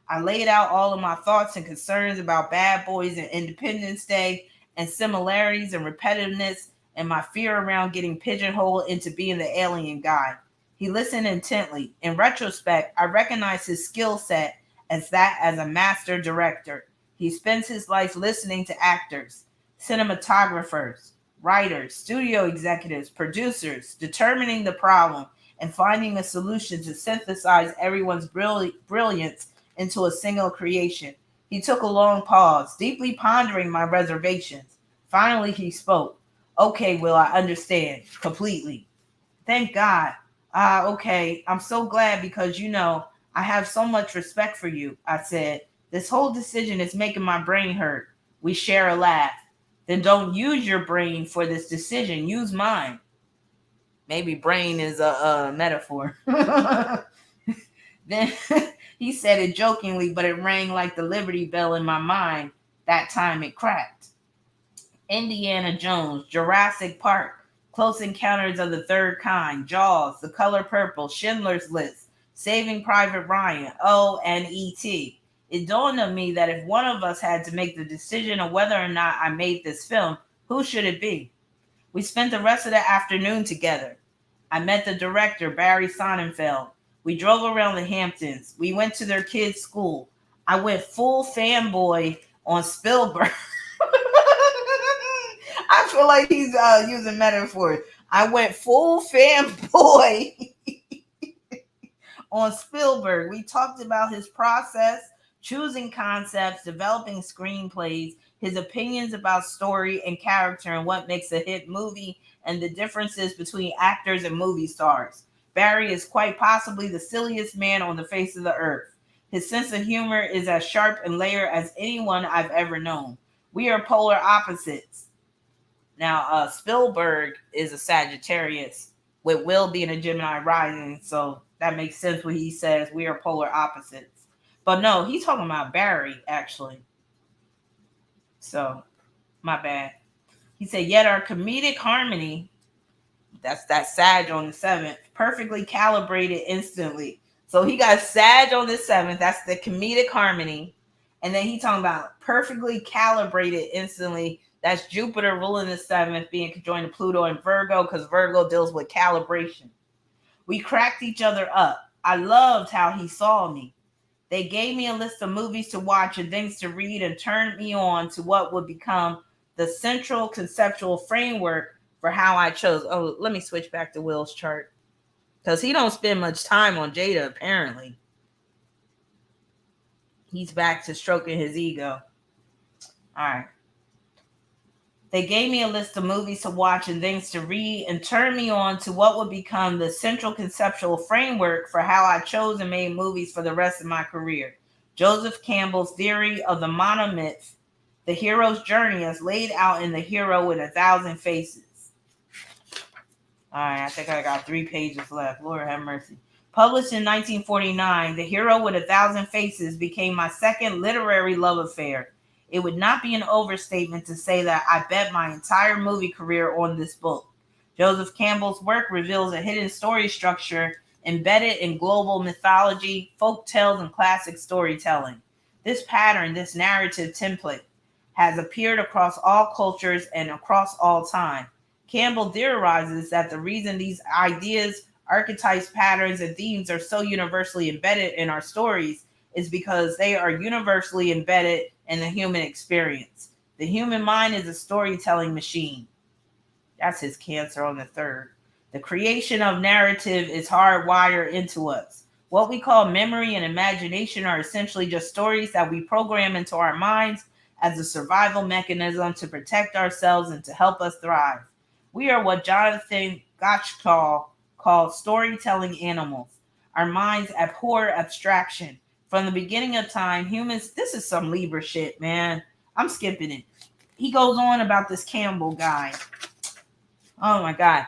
I laid out all of my thoughts and concerns about Bad Boys and Independence Day and similarities and repetitiveness and my fear around getting pigeonholed into being the alien guy. He listened intently. In retrospect, I recognize his skill set as that as a master director. He spends his life listening to actors, cinematographers, writers, studio executives, producers, determining the problem and finding a solution to synthesize everyone's brilliance into a single creation. He took a long pause, deeply pondering my reservations. Finally, he spoke. Okay, Will, I understand completely. Thank God. Okay. I'm so glad because, I have so much respect for you, I said. This whole decision is making my brain hurt. We share a laugh. Then don't use your brain for this decision. Use mine. Maybe brain is a metaphor. Then he said it jokingly, but it rang like the Liberty Bell in my mind. That time it cracked. Indiana Jones, Jurassic Park, Close Encounters of the Third Kind, Jaws, The Color Purple, Schindler's List, Saving Private Ryan, Oh, and E.T. It dawned on me that if one of us had to make the decision of whether or not I made this film, who should it be? We spent the rest of the afternoon together. I met the director, Barry Sonnenfeld. We drove around the Hamptons. We went to their kids' school. I went full fanboy on Spielberg. I feel like he's using metaphors. I went full fanboy on Spielberg. We talked about his process, choosing concepts, developing screenplays, his opinions about story and character and what makes a hit movie, and the differences between actors and movie stars. Barry is quite possibly the silliest man on the face of the earth. His sense of humor is as sharp and layered as anyone I've ever known. We are polar opposites. Now, Spielberg is a Sagittarius, with Will being a Gemini rising, so that makes sense when he says we are polar opposites. But no, he's talking about Barry, actually. So, my bad. He said, yet our comedic harmony, that's that Sag on the 7th, perfectly calibrated instantly. So he got Sag on the 7th, that's the comedic harmony. And then he talking about perfectly calibrated instantly. That's Jupiter ruling the 7th, being conjoined to Pluto and Virgo, because Virgo deals with calibration. We cracked each other up. I loved how he saw me. They gave me a list of movies to watch and things to read and turned me on to what would become the central conceptual framework for how I chose. Oh, let me switch back to Will's chart, because he don't spend much time on Jada, apparently. He's back to stroking his ego. All right. They gave me a list of movies to watch and things to read and turned me on to what would become the central conceptual framework for how I chose and made movies for the rest of my career. Joseph Campbell's theory of the monomyth, the hero's journey as laid out in The Hero with a Thousand Faces. All right, I think I got 3 pages left. Lord have mercy. Published in 1949, The Hero with a Thousand Faces became my second literary love affair. It would not be an overstatement to say that I bet my entire movie career on this book. Joseph Campbell's work reveals a hidden story structure embedded in global mythology, folk tales, and classic storytelling. This pattern, this narrative template, has appeared across all cultures and across all time. Campbell theorizes that the reason these ideas, archetypes, patterns, and themes are so universally embedded in our stories is because they are universally embedded in the human experience. The human mind is a storytelling machine. That's his Cancer on the 3rd. The creation of narrative is hardwired into us. What we call memory and imagination are essentially just stories that we program into our minds as a survival mechanism to protect ourselves and to help us thrive. We are what Jonathan Gottschall called storytelling animals. Our minds abhor abstraction. From the beginning of time, humans, this is some Libra shit, man. I'm skipping it. He goes on about this Campbell guy. Oh my God.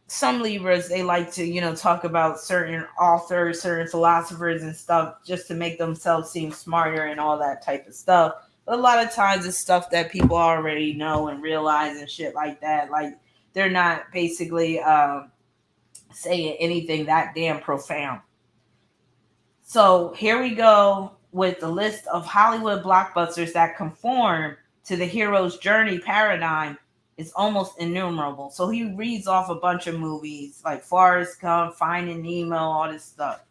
Some Libras, they like to, talk about certain authors, certain philosophers and stuff just to make themselves seem smarter and all that type of stuff. But a lot of times it's stuff that people already know and realize and shit like that. Like, they're not basically saying anything that damn profound. So here we go with the list of Hollywood blockbusters that conform to the hero's journey paradigm. Is almost innumerable. So he reads off a bunch of movies like Forrest Gump, Finding Nemo, all this stuff.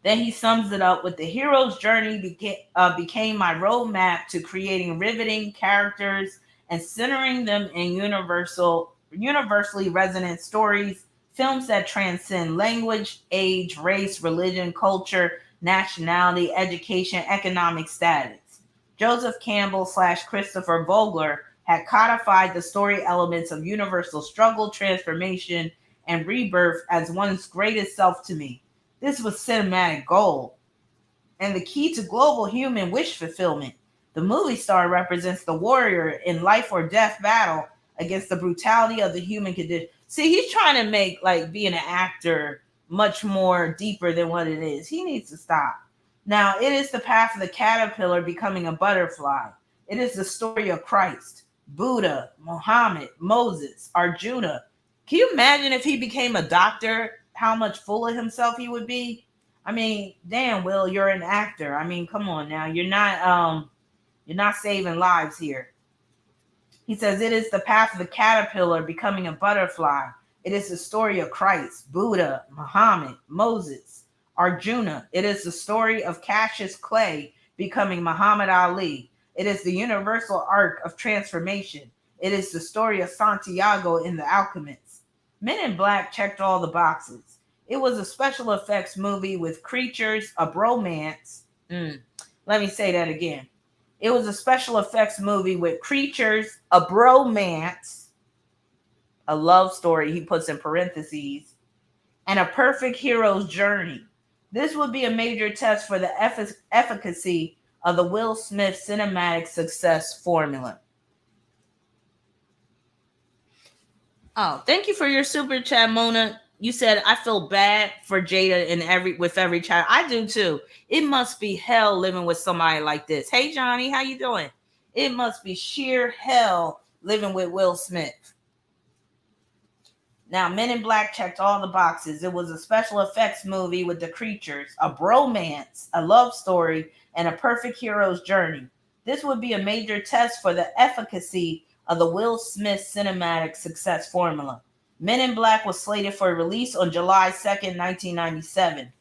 Then he sums it up with the hero's journey became my roadmap to creating riveting characters and centering them in universally resonant stories, films that transcend language, age, race, religion, culture, nationality, education, economic status. Joseph Campbell / Christopher Vogler had codified the story elements of universal struggle, transformation, and rebirth as one's greatest self to me. This was cinematic gold and the key to global human wish fulfillment. The movie star represents the warrior in life or death battle against the brutality of the human condition. See, he's trying to make like being an actor much more deeper than what it is. He needs to stop. Now, it is the path of the caterpillar becoming a butterfly. It is the story of Christ. Buddha, Muhammad, Moses, Arjuna. Can you imagine if he became a doctor, how much full of himself he would be? I mean, damn, Will, you're an actor. I mean, come on now. You're not saving lives here. He says it is the path of the caterpillar becoming a butterfly. It is the story of Christ, Buddha, Muhammad, Moses, Arjuna. It is the story of Cassius Clay becoming Muhammad Ali. It is the universal arc of transformation. It is the story of Santiago in The Alchemist. Men in Black checked all the boxes. It was a special effects movie with creatures, a bromance. Let me say that again. It was a special effects movie with creatures, a bromance, a love story, he puts in parentheses, and a perfect hero's journey. This would be a major test for the efficacy of the Will Smith cinematic success formula. Oh, thank you for your super chat, Mona. You said I feel bad for Jada in every child. I do too. It must be hell living with somebody like this. Hey Johnny, how you doing? It must be sheer hell living with Will Smith. Now, Men in Black checked all the boxes. It was a special effects movie with the creatures, a bromance, a love story, and a perfect hero's journey. This would be a major test for the efficacy of the Will Smith cinematic success formula. Men in Black was slated for release on July 2nd, 1997.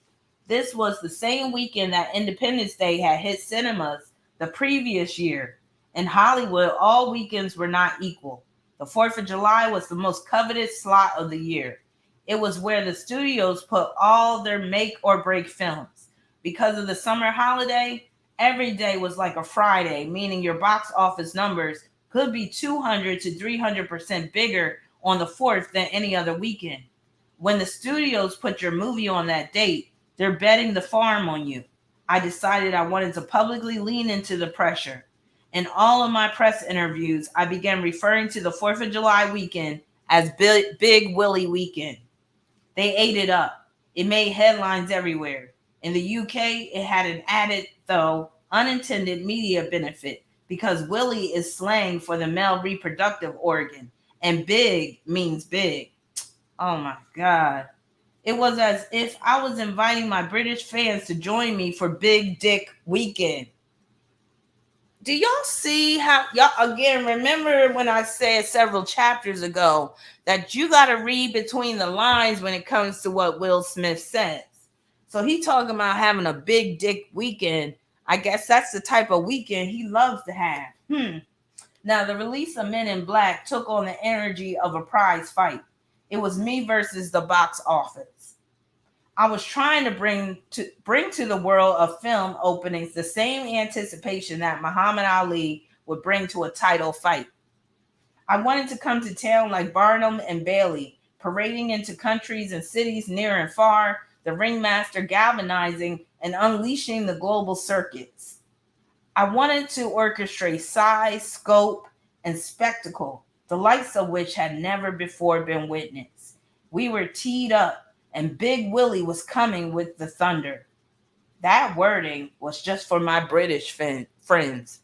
This was the same weekend that Independence Day had hit cinemas the previous year. In Hollywood, all weekends were not equal. The 4th of July was the most coveted slot of the year. It was where the studios put all their make or break films. Because of the summer holiday, every day was like a Friday, meaning your box office numbers could be 200 to 300% bigger on the 4th than any other weekend. When the studios put your movie on that date, they're betting the farm on you. I decided I wanted to publicly lean into the pressure. In all of my press interviews, I began referring to the 4th of July weekend as Big Willie weekend. They ate it up. It made headlines everywhere. In the UK, it had an added, though unintended, media benefit because Willie is slang for the male reproductive organ, and big means big. Oh my God. It was as if I was inviting my British fans to join me for Big Dick Weekend. Do y'all see how y'all again remember when I said several chapters ago that you got to read between the lines when it comes to what Will Smith says? So he talking about having a big dick weekend. I guess that's the type of weekend he loves to have. Now the release of Men in Black took on the energy of a prize fight. It was me versus the box office. I was trying to bring to the world of film openings the same anticipation that Muhammad Ali would bring to a title fight. I wanted to come to town like Barnum and Bailey, parading into countries and cities near and far, the ringmaster galvanizing and unleashing the global circuits. I wanted to orchestrate size, scope, and spectacle, the likes of which had never before been witnessed. We were teed up, and Big Willie was coming with the thunder. That wording was just for my British friends.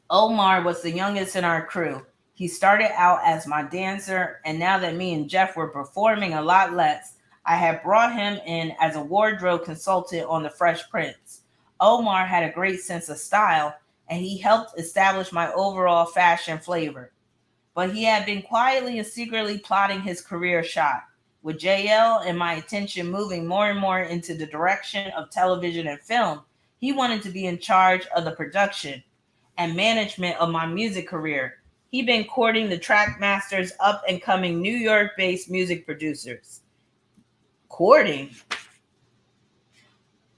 Omar was the youngest in our crew. He started out as my dancer, and now that me and Jeff were performing a lot less, I had brought him in as a wardrobe consultant on The Fresh Prince. Omar had a great sense of style, and he helped establish my overall fashion flavor. But he had been quietly and secretly plotting his career shot. With JL and my attention moving more and more into the direction of television and film, he wanted to be in charge of the production and management of my music career. He'd been courting the Trackmaster's up and coming New York based music producers. Courting?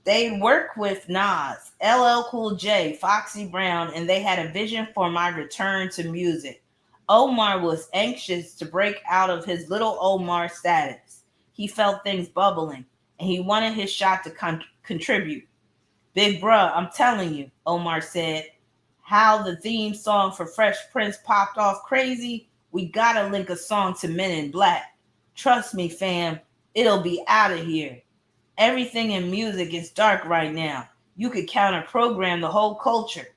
They worked with Nas, LL Cool J, Foxy Brown, and they had a vision for my return to music. Omar was anxious to break out of his little Omar status. He felt things bubbling, and he wanted his shot to contribute. Big bruh, I'm telling you, Omar said, how the theme song for Fresh Prince popped off crazy, we gotta link a song to Men in Black. Trust me, fam, it'll be out of here. Everything in music is dark right now. You could counter program the whole culture.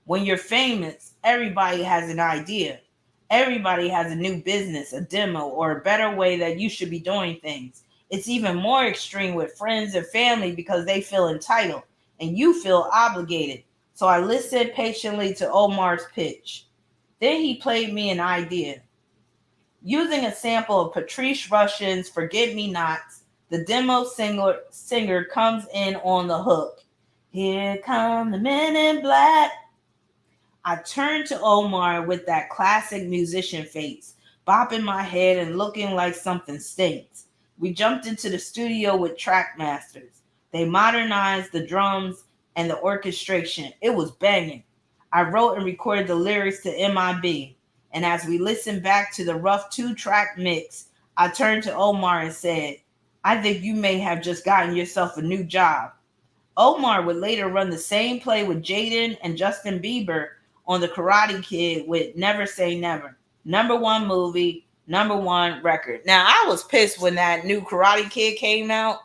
When you're famous, everybody has an idea. Everybody has a new business, a demo, or a better way that you should be doing things. It's even more extreme with friends and family because they feel entitled and you feel obligated. So I listened patiently to Omar's pitch. Then he played me an idea. Using a sample of Patrice Rushen's Forget Me Nots, the demo singer comes in on the hook. Here come the men in black. I turned to Omar with that classic musician face, bopping my head and looking like something stinks. We jumped into the studio with track masters. They modernized the drums and the orchestration. It was banging. I wrote and recorded the lyrics to MIB. And as we listened back to the rough 2-track mix, I turned to Omar and said, I think you may have just gotten yourself a new job. Omar would later run the same play with Jaden and Justin Bieber on The Karate Kid with Never Say Never. #1 movie, #1 record. Now, I was pissed when that new Karate Kid came out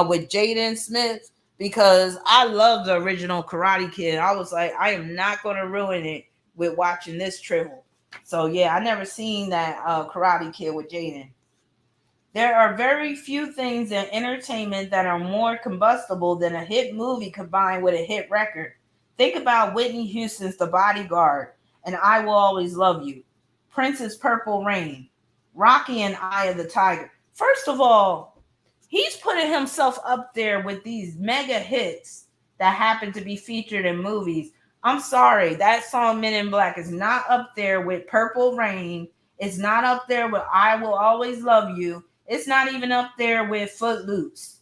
with Jaden Smith because I love the original Karate Kid. I was like, I am not going to ruin it with watching this triple. So, yeah, I never seen that Karate Kid with Jaden. There are very few things in entertainment that are more combustible than a hit movie combined with a hit record. Think about Whitney Houston's The Bodyguard and I Will Always Love You, Prince's Purple Rain, Rocky and Eye of the Tiger. First of all, he's putting himself up there with these mega hits that happen to be featured in movies. I'm sorry, that song Men in Black is not up there with Purple Rain. It's not up there with I Will Always Love You. It's not even up there with Footloose.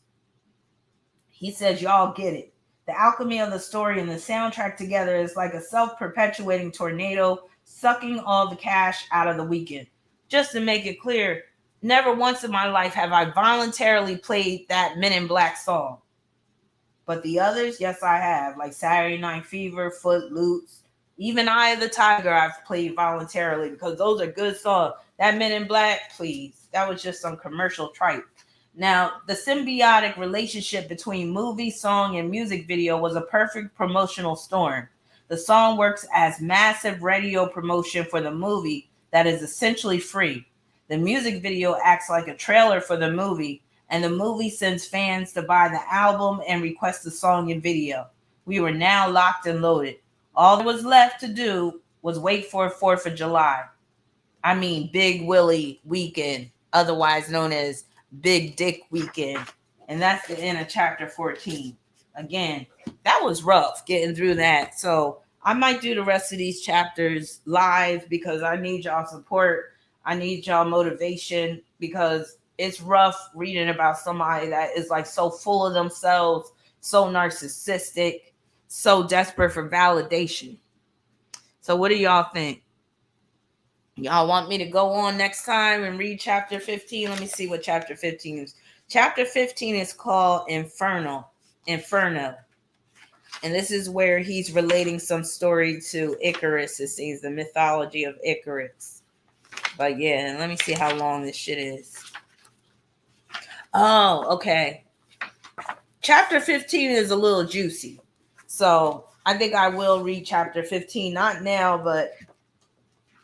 He says, y'all get it. The alchemy of the story and the soundtrack together is like a self-perpetuating tornado sucking all the cash out of the weekend. Just to make it clear, never once in my life have I voluntarily played that Men in Black song. But the others, yes, I have. Like Saturday Night Fever, Footloose, even Eye of the Tiger I've played voluntarily because those are good songs. That Men in Black, please. That was just some commercial tripe. Now, the symbiotic relationship between movie, song, and music video was a perfect promotional storm. The song works as massive radio promotion for the movie that is essentially free. The music video acts like a trailer for the movie, and the movie sends fans to buy the album and request the song and video. We were now locked and loaded. All that was left to do was wait for 4th of July. I mean, Big Willie weekend, otherwise known as Big Dick weekend. And that's the end of chapter 14. Again, that was rough getting through that. So I might do the rest of these chapters live because I need y'all support. I need y'all motivation because it's rough reading about somebody that is like so full of themselves, so narcissistic, so desperate for validation. So what do y'all think? Y'all want me to go on next time and read chapter 15? Let me see what chapter 15 is. Chapter 15 is called Inferno. And this is where he's relating some story to Icarus. It seems the mythology of Icarus. But yeah, let me see how long this shit is. Oh, okay. Chapter 15 is a little juicy. So I think I will read chapter 15. Not now, but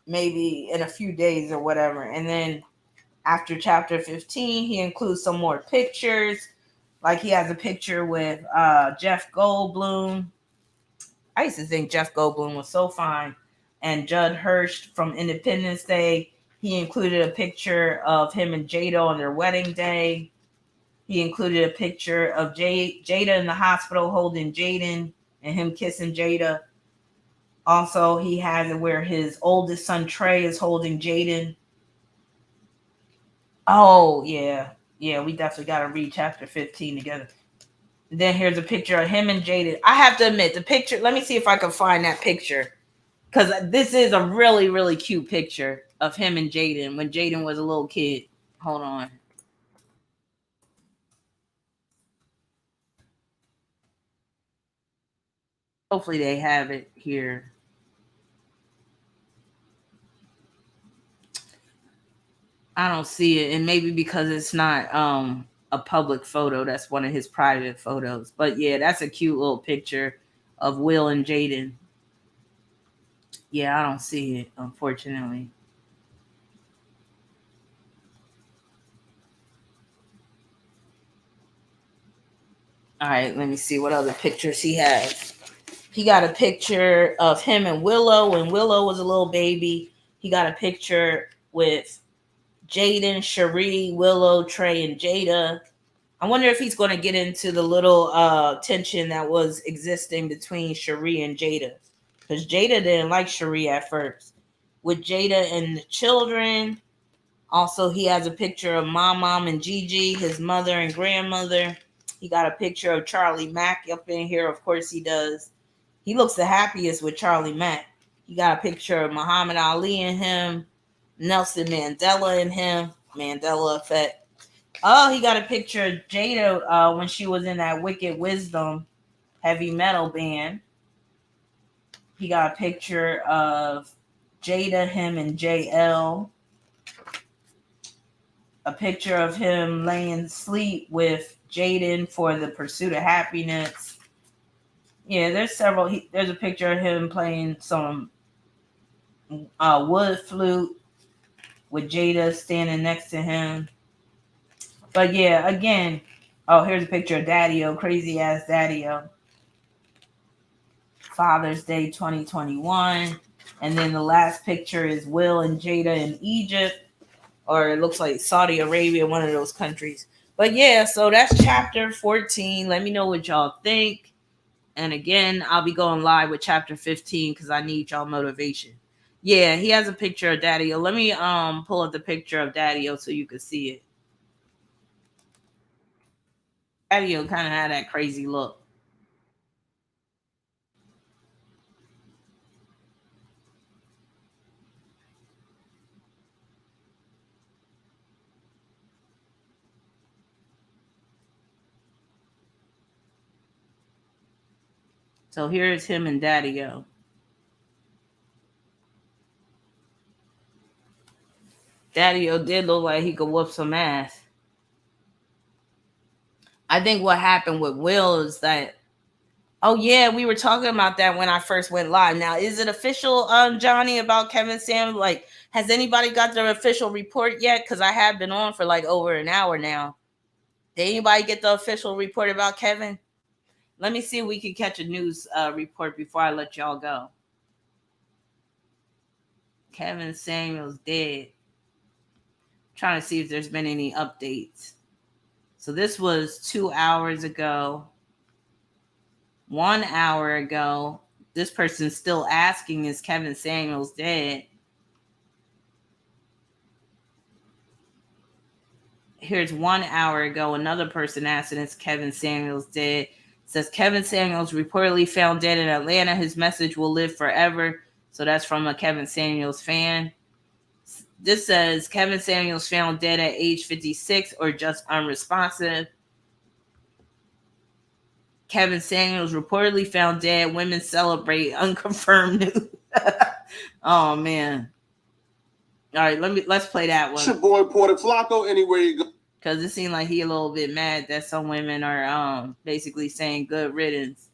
maybe in a few days or whatever. And then after chapter 15, he includes some more pictures. Like he has a picture with Jeff Goldblum. I used to think Jeff Goldblum was so fine. And Judd Hirsch from Independence Day. He included a picture of him and Jada on their wedding day. He included a picture of Jada in the hospital holding Jaden and him kissing Jada. Also, he has it where his oldest son, Trey, is holding Jaden. Oh, yeah. Yeah, we definitely got to read chapter 15 together. And then here's a picture of him and Jaden. I have to admit, the picture, let me see if I can find that picture. Because this is a really, really cute picture of him and Jaden when Jaden was a little kid. Hold on. Hopefully they have it here. I don't see it, and maybe because it's not a public photo, that's one of his private photos. But yeah, that's a cute little picture of Will and Jaden. Yeah, I don't see it, unfortunately. All right, let me see what other pictures he has. He got a picture of him and Willow when Willow was a little baby. He got a picture with Jaden, Cherie, Willow, Trey, and Jada. I wonder if he's going to get into the little tension that was existing between Cherie and Jada. Because Jada didn't like Cherie at first. With Jada and the children, also he has a picture of Mom, and Gigi, his mother and grandmother. He got a picture of Charlie Mack up in here. Of course he does. He looks the happiest with Charlie Mack. He got a picture of Muhammad Ali and him, Nelson Mandela and him, Mandela effect. Oh, he got a picture of Jada when she was in that Wicked Wisdom heavy metal band. He got a picture of Jada, him, and JL. A picture of him laying sleep with Jaden for the pursuit of happiness. Yeah, there's several. There's a picture of him playing some wood flute with Jada standing next to him. But yeah, again, oh, here's a picture of Daddy-O, crazy ass Daddy-O. Father's Day 2021. And then the last picture is Will and Jada in Egypt, or it looks like Saudi Arabia, one of those countries. But yeah, so that's chapter 14. Let me know what y'all think. And again, I'll be going live with chapter 15 because I need y'all motivation. Yeah, he has a picture of Daddy-O. Let me pull up the picture of Daddy-O so you can see it. Daddy-O kind of had that crazy look. So here's him and Daddy-O. Daddy-O did look like he could whoop some ass. I think what happened with Will is that, oh yeah, we were talking about that when I first went live. Now, is it official, Johnny, about Kevin Samuels? Like, has anybody got their official report yet? Because I have been on for like over an hour now. Did anybody get the official report about Kevin? Let me see if we can catch a news report before I let y'all go. Kevin Samuels dead. Trying to see if there's been any updates. So this was 2 hours ago. 1 hour ago. This person's still asking, is Kevin Samuels dead? Here's 1 hour ago. Another person asking, is Kevin Samuels dead? Says Kevin Samuels reportedly found dead in Atlanta. His message will live forever. So that's from a Kevin Samuels fan. This says Kevin Samuels found dead at age 56 or just unresponsive. Kevin Samuels reportedly found dead. Women celebrate. Unconfirmed news. Oh man. All right, let's play that one. It's your boy Porter Flacco. Anywhere you go. Because it seemed like he a little bit mad that some women are basically saying good riddance.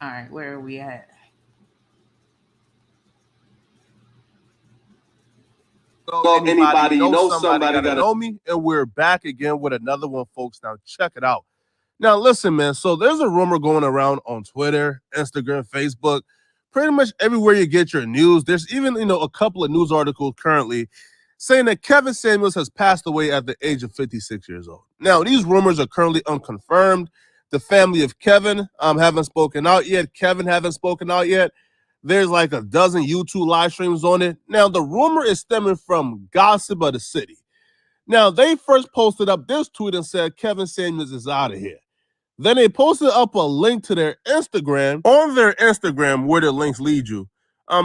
All right, where are we at? Anybody, you know somebody gotta know me. And we're back again with another one, folks. Now check it out. Now listen, man. So there's a rumor going around on Twitter, Instagram, Facebook, pretty much everywhere you get your news. There's even, a couple of news articles currently saying that Kevin Samuels has passed away at the age of 56 years old. Now, these rumors are currently unconfirmed. The family of Kevin haven't spoken out yet. Kevin haven't spoken out yet. There's like a dozen YouTube live streams on it. Now, the rumor is stemming from Gossip of the City. Now, they first posted up this tweet and said Kevin Samuels is out of here. Then they posted up a link to their Instagram. On their Instagram, where the links lead you,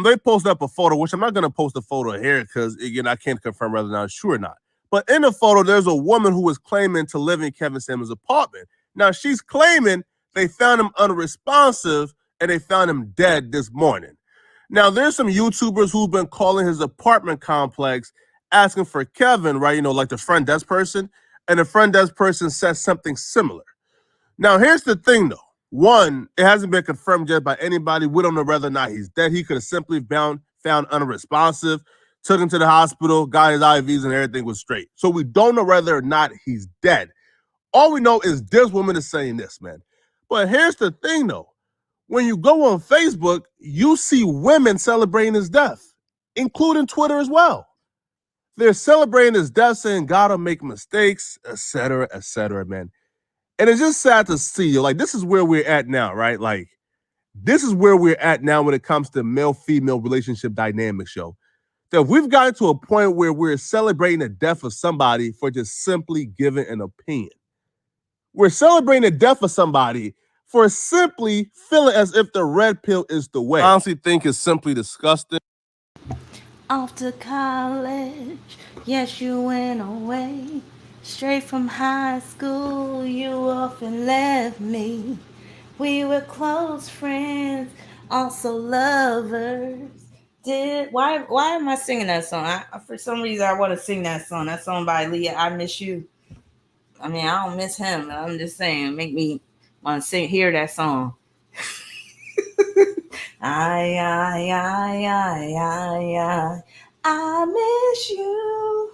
they posted up a photo, which I'm not going to post a photo here because, again, I can't confirm whether or not it's true or not. But in the photo, there's a woman who was claiming to live in Kevin Samuels' apartment. Now, she's claiming they found him unresponsive and they found him dead this morning. Now, there's some YouTubers who've been calling his apartment complex asking for Kevin, right? Like the front desk person. And the front desk person says something similar. Now, here's the thing, though. One, it hasn't been confirmed yet by anybody. We don't know whether or not he's dead. He could have simply found unresponsive, took him to the hospital, got his IVs, and everything was straight. So we don't know whether or not he's dead. All we know is this woman is saying this, man. But here's the thing, though. When you go on Facebook, you see women celebrating his death, including Twitter as well. They're celebrating his death, saying God will make mistakes, etc., man. And it's just sad to see, like, this is where we're at now, right? Like, this is where we're at now when it comes to male-female relationship dynamics, yo. That we've gotten to a point where we're celebrating the death of somebody for just simply giving an opinion. We're celebrating the death of somebody for simply feeling as if the red pill is the way. I honestly think it's simply disgusting. Off to college, yes, you went away. Straight from high school, you often left me. We were close friends, also lovers. Why am I singing that song? For some reason, I want to sing that song. That song by Leah, I Miss You. I mean, I don't miss him. I'm just saying, make me want to hear that song. I miss you.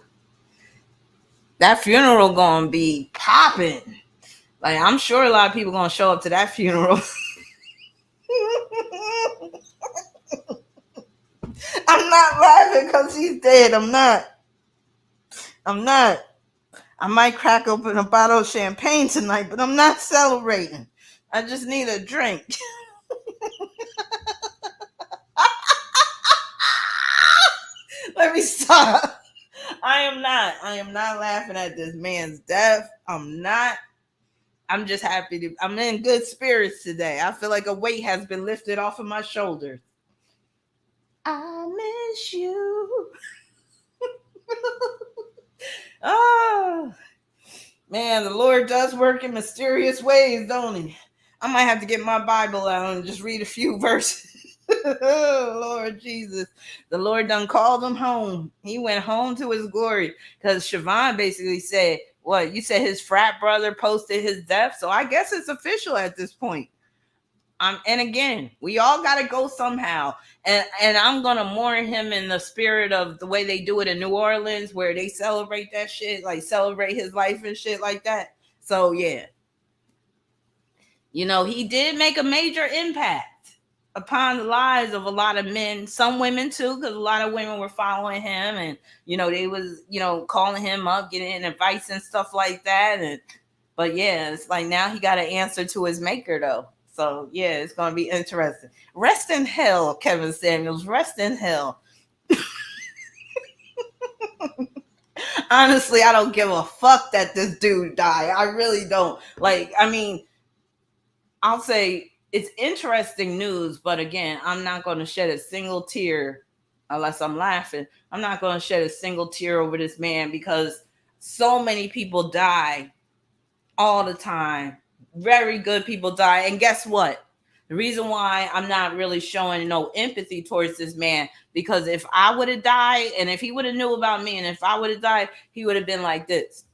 That funeral gonna be popping. Like, I'm sure a lot of people gonna show up to that funeral. I'm not laughing because he's dead. I'm not. I might crack open a bottle of champagne tonight, but I'm not celebrating. I just need a drink. Let me stop. I am not laughing at this man's death. I'm not. I'm just happy I'm in good spirits today. I feel like a weight has been lifted off of my shoulders. I miss you. Oh, man, the Lord does work in mysterious ways, don't he? I might have to get my Bible out and just read a few verses. Lord Jesus. The Lord done called him home. He went home to his glory. Because Siobhan basically said, what? You said his frat brother posted his death? So I guess it's official at this point. And again, we all got to go somehow. And I'm going to mourn him in the spirit of the way they do it in New Orleans, where they celebrate that shit, like celebrate his life and shit like that. So, yeah. You know, he did make a major impact upon the lives of a lot of men, some women too, because a lot of women were following him and, you know, they was, you know, calling him up, getting advice and stuff like that. But yeah, it's like now he got to answer to his maker though. So yeah, it's going to be interesting. Rest in hell, Kevin Samuels, rest in hell. Honestly, I don't give a fuck that this dude died. I really don't. Like, I mean, I'll say it's interesting news, but again, I'm not going to shed a single tear unless I'm laughing. I'm not going to shed a single tear over this man because so many people die all the time. Very good people die. And guess what? The reason why I'm not really showing no empathy towards this man, because if I would have died and if he would have knew about me and if I would have died, he would have been like this.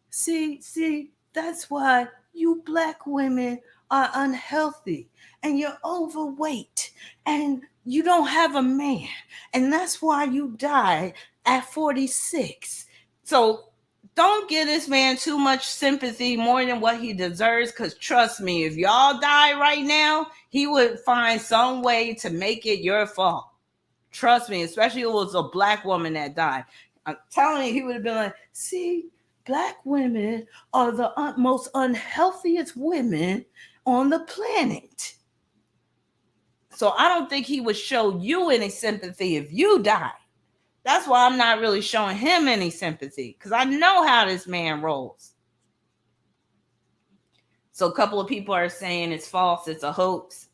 See, that's why you black women are unhealthy and you're overweight and you don't have a man. And that's why you died at 46. So don't give this man too much sympathy more than what he deserves. Because trust me, if y'all die right now, he would find some way to make it your fault. Trust me, especially if it was a black woman that died. I'm telling you, he would have been like, see, black women are the most unhealthiest women on the planet. So I don't think he would show you any sympathy if you die. That's why I'm not really showing him any sympathy, because I know how this man rolls. So a couple of people are saying it's false, it's a hoax.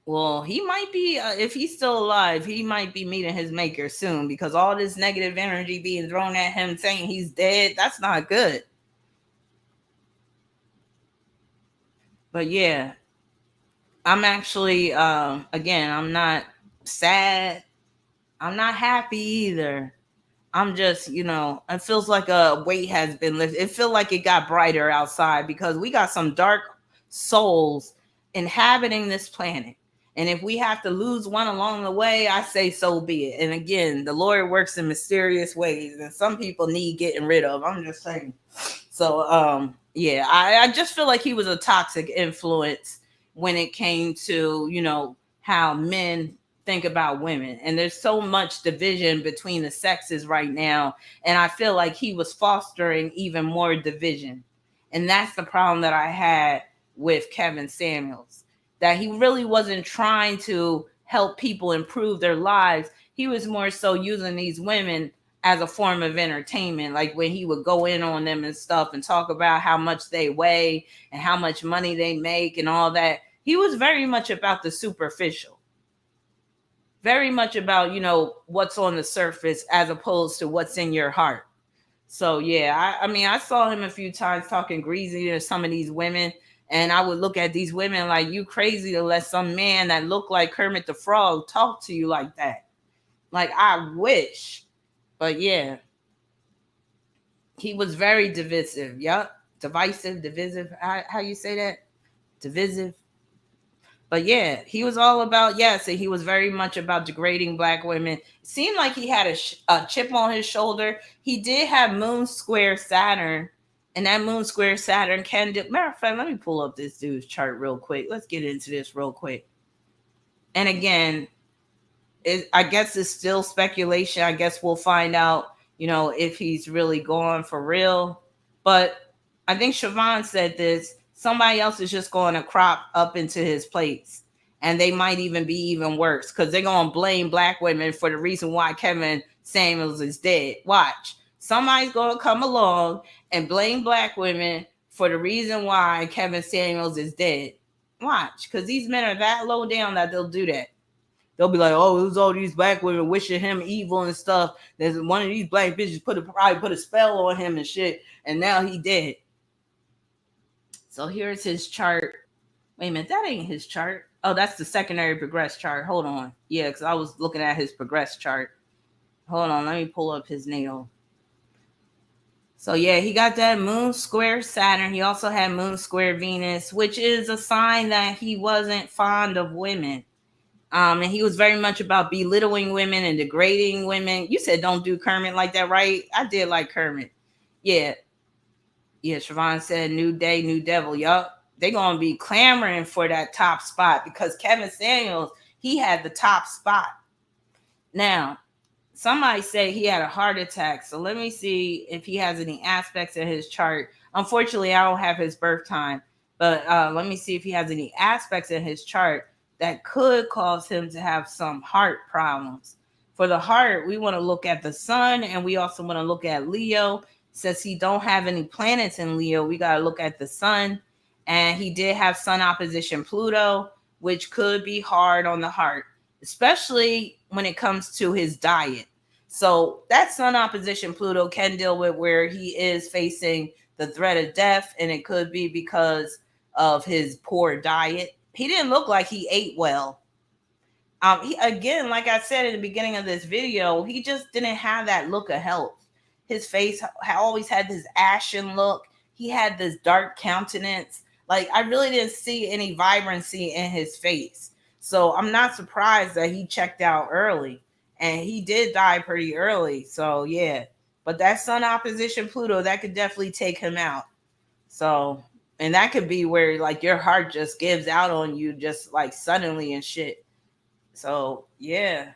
Well, he might be, if he's still alive, he might be meeting his maker soon, because all this negative energy being thrown at him saying he's dead, that's not good. But yeah, I'm actually, again, I'm not sad. I'm not happy either. I'm just, it feels like a weight has been lifted. It feels like it got brighter outside because we got some dark souls inhabiting this planet. And if we have to lose one along the way, I say so be it. And again, the Lord works in mysterious ways, and some people need getting rid of. I'm just saying. So, yeah, I just feel like he was a toxic influence when it came to, how men think about women. And there's so much division between the sexes right now. And I feel like he was fostering even more division. And that's the problem that I had with Kevin Samuels, that he really wasn't trying to help people improve their lives. He was more so using these women as a form of entertainment, like when he would go in on them and stuff and talk about how much they weigh and how much money they make and all that. He was very much about the superficial, very much about, what's on the surface as opposed to what's in your heart. So yeah, I mean, I saw him a few times talking greasy to some of these women, and I would look at these women like, you crazy to let some man that looked like Kermit the Frog talk to you like that. Like, I wish. But yeah, he was very divisive. Yup. Divisive. How you say that? Divisive. But yeah, he was all about, yes, and he was very much about degrading black women. It seemed like he had a chip on his shoulder. He did have Moon Square Saturn, and that Moon Square Saturn can do. Matter of fact, let me pull up this dude's chart real quick. Let's get into this real quick. And again, I guess it's still speculation. I guess we'll find out, if he's really going for real. But I think Siobhan said this. Somebody else is just going to crop up into his place. And they might even be even worse because they're going to blame black women for the reason why Kevin Samuels is dead. Watch. Somebody's going to come along and blame black women for the reason why Kevin Samuels is dead. Watch. Because these men are that low down that they'll do that. They'll be like, oh, it was all these black women wishing him evil and stuff. There's one of these black bitches probably put a spell on him and shit, and now he dead. So here's his chart. Wait a minute, that ain't his chart. Oh, that's the secondary progress chart. Hold on. Yeah, because I was looking at his progress chart. Hold on, let me pull up his natal. So yeah, he got that Moon Square Saturn. He also had Moon Square Venus, which is a sign that he wasn't fond of women. And he was very much about belittling women and degrading women. You said don't do Kermit like that, right? I did like Kermit. Yeah. Yeah, Siobhan said new day, new devil. Yup. They're going to be clamoring for that top spot because Kevin Samuels, he had the top spot. Now, somebody said he had a heart attack. So let me see if he has any aspects in his chart. Unfortunately, I don't have his birth time. But let me see if he has any aspects in his chart that could cause him to have some heart problems. For the heart, we want to look at the sun, and we also want to look at Leo. Since he don't have any planets in Leo, we got to look at the sun. And he did have sun opposition Pluto, which could be hard on the heart, especially when it comes to his diet. So that sun opposition Pluto can deal with where he is facing the threat of death, and it could be because of his poor diet. He didn't look like he ate well. He, again, like I said at the beginning of this video, he just didn't have that look of health. His face always had this ashen look. He had this dark countenance. Like, I really didn't see any vibrancy in his face. So I'm not surprised that he checked out early. And he did die pretty early. So yeah. But that sun opposition Pluto, that could definitely take him out. So, and that could be where like your heart just gives out on you just like suddenly and shit. So yeah,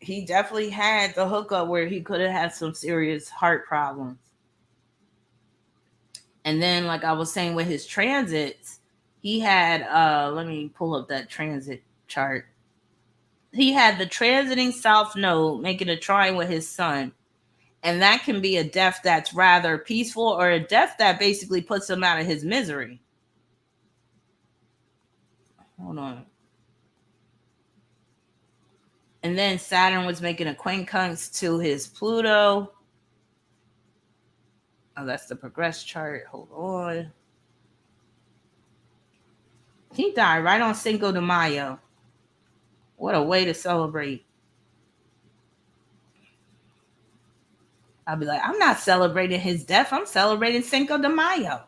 he definitely had the hookup where he could have had some serious heart problems. And then, like I was saying with his transits, he had let me pull up that transit chart. He had the transiting South Node making a trine with his sun. And that can be a death that's rather peaceful or a death that basically puts him out of his misery. Hold on. And then Saturn was making a quincunx to his Pluto. Oh, that's the progress chart. Hold on. He died right on Cinco de Mayo. What a way to celebrate. I'll be like, I'm not celebrating his death. I'm celebrating Cinco de Mayo.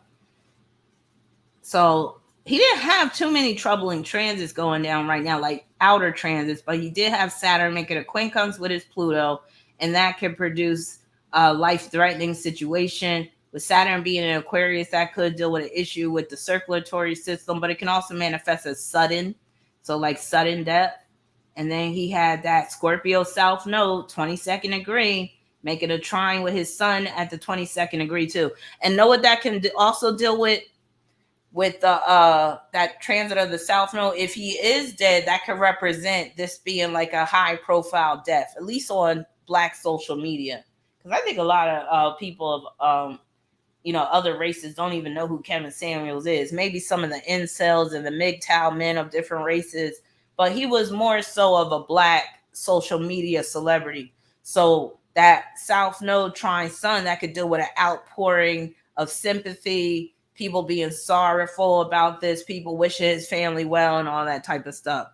So he didn't have too many troubling transits going down right now, like outer transits, but he did have Saturn making a quincunx with his Pluto, and that could produce a life-threatening situation. With Saturn being in Aquarius, that could deal with an issue with the circulatory system, but it can also manifest as sudden, so like sudden death. And then he had that Scorpio South Node, 22nd degree, making a trine with his sun at the 22nd degree too. And know what that can also deal with the that transit of the South Node. If he is dead, that could represent this being like a high profile death, at least on Black social media. Because I think a lot of people of other races don't even know who Kevin Samuels is. Maybe some of the incels and the MGTOW men of different races, but he was more so of a Black social media celebrity. So that South Node trine sun, that could deal with an outpouring of sympathy, people being sorrowful about this, people wishing his family well, and all that type of stuff.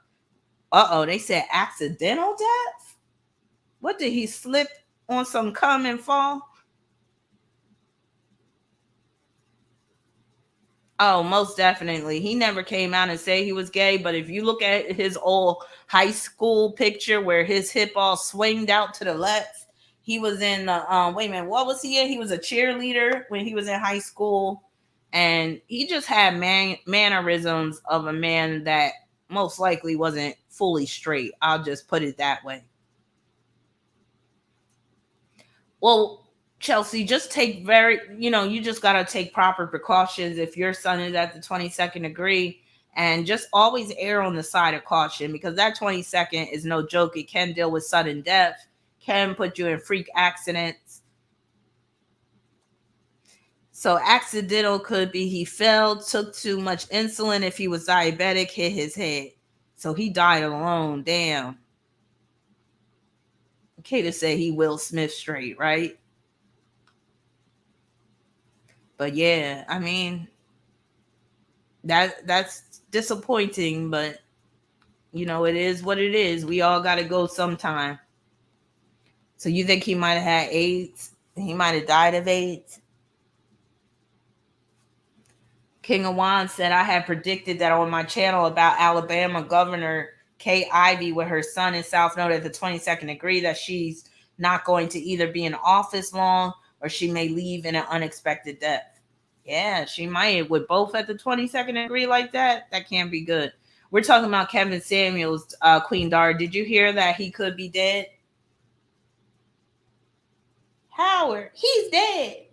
They said accidental death? What, did he slip on some cum and fall? Oh, most definitely. He never came out and say he was gay, but if you look at his old high school picture where his hip all swinged out to the left, he was in the wait a minute, what was he in? He was a cheerleader when he was in high school, and he just had mannerisms of a man that most likely wasn't fully straight. I'll just put it that way. Well, Chelsea, just take you just got to take proper precautions if your sun is at the 22nd degree, and just always err on the side of caution, because that 22nd is no joke. It can deal with sudden death, can put you in freak accidents. So accidental could be he fell, took too much insulin. If he was diabetic, hit his head. So he died alone. Damn. Okay to say he Will Smith straight, right? But yeah, I mean, that's disappointing, but it is what it is. We all got to go sometime. So you think he might have had AIDS? He might have died of AIDS? King of Wands said, I had predicted that on my channel about Alabama Governor Kay Ivey with her son in South Node at the 22nd degree, that she's not going to either be in office long or she may leave in an unexpected death. Yeah, she might. With both at the 22nd degree like that, that can't be good. We're talking about Kevin Samuels, Queen Dar. Did you hear that he could be dead? Howard, he's dead.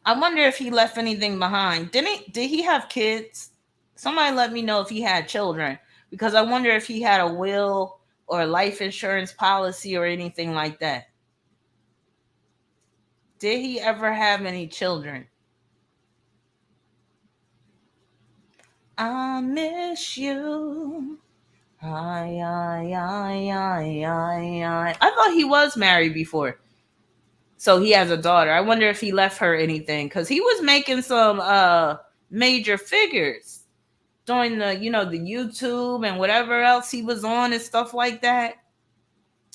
I wonder if he left anything behind. Did he have kids? Somebody let me know if he had children, because I wonder if he had a will or a life insurance policy or anything like that. Did he ever have any children? I miss you. I thought he was married before. So he has a daughter. I wonder if he left her anything, because he was making some major figures during the the YouTube and whatever else he was on and stuff like that.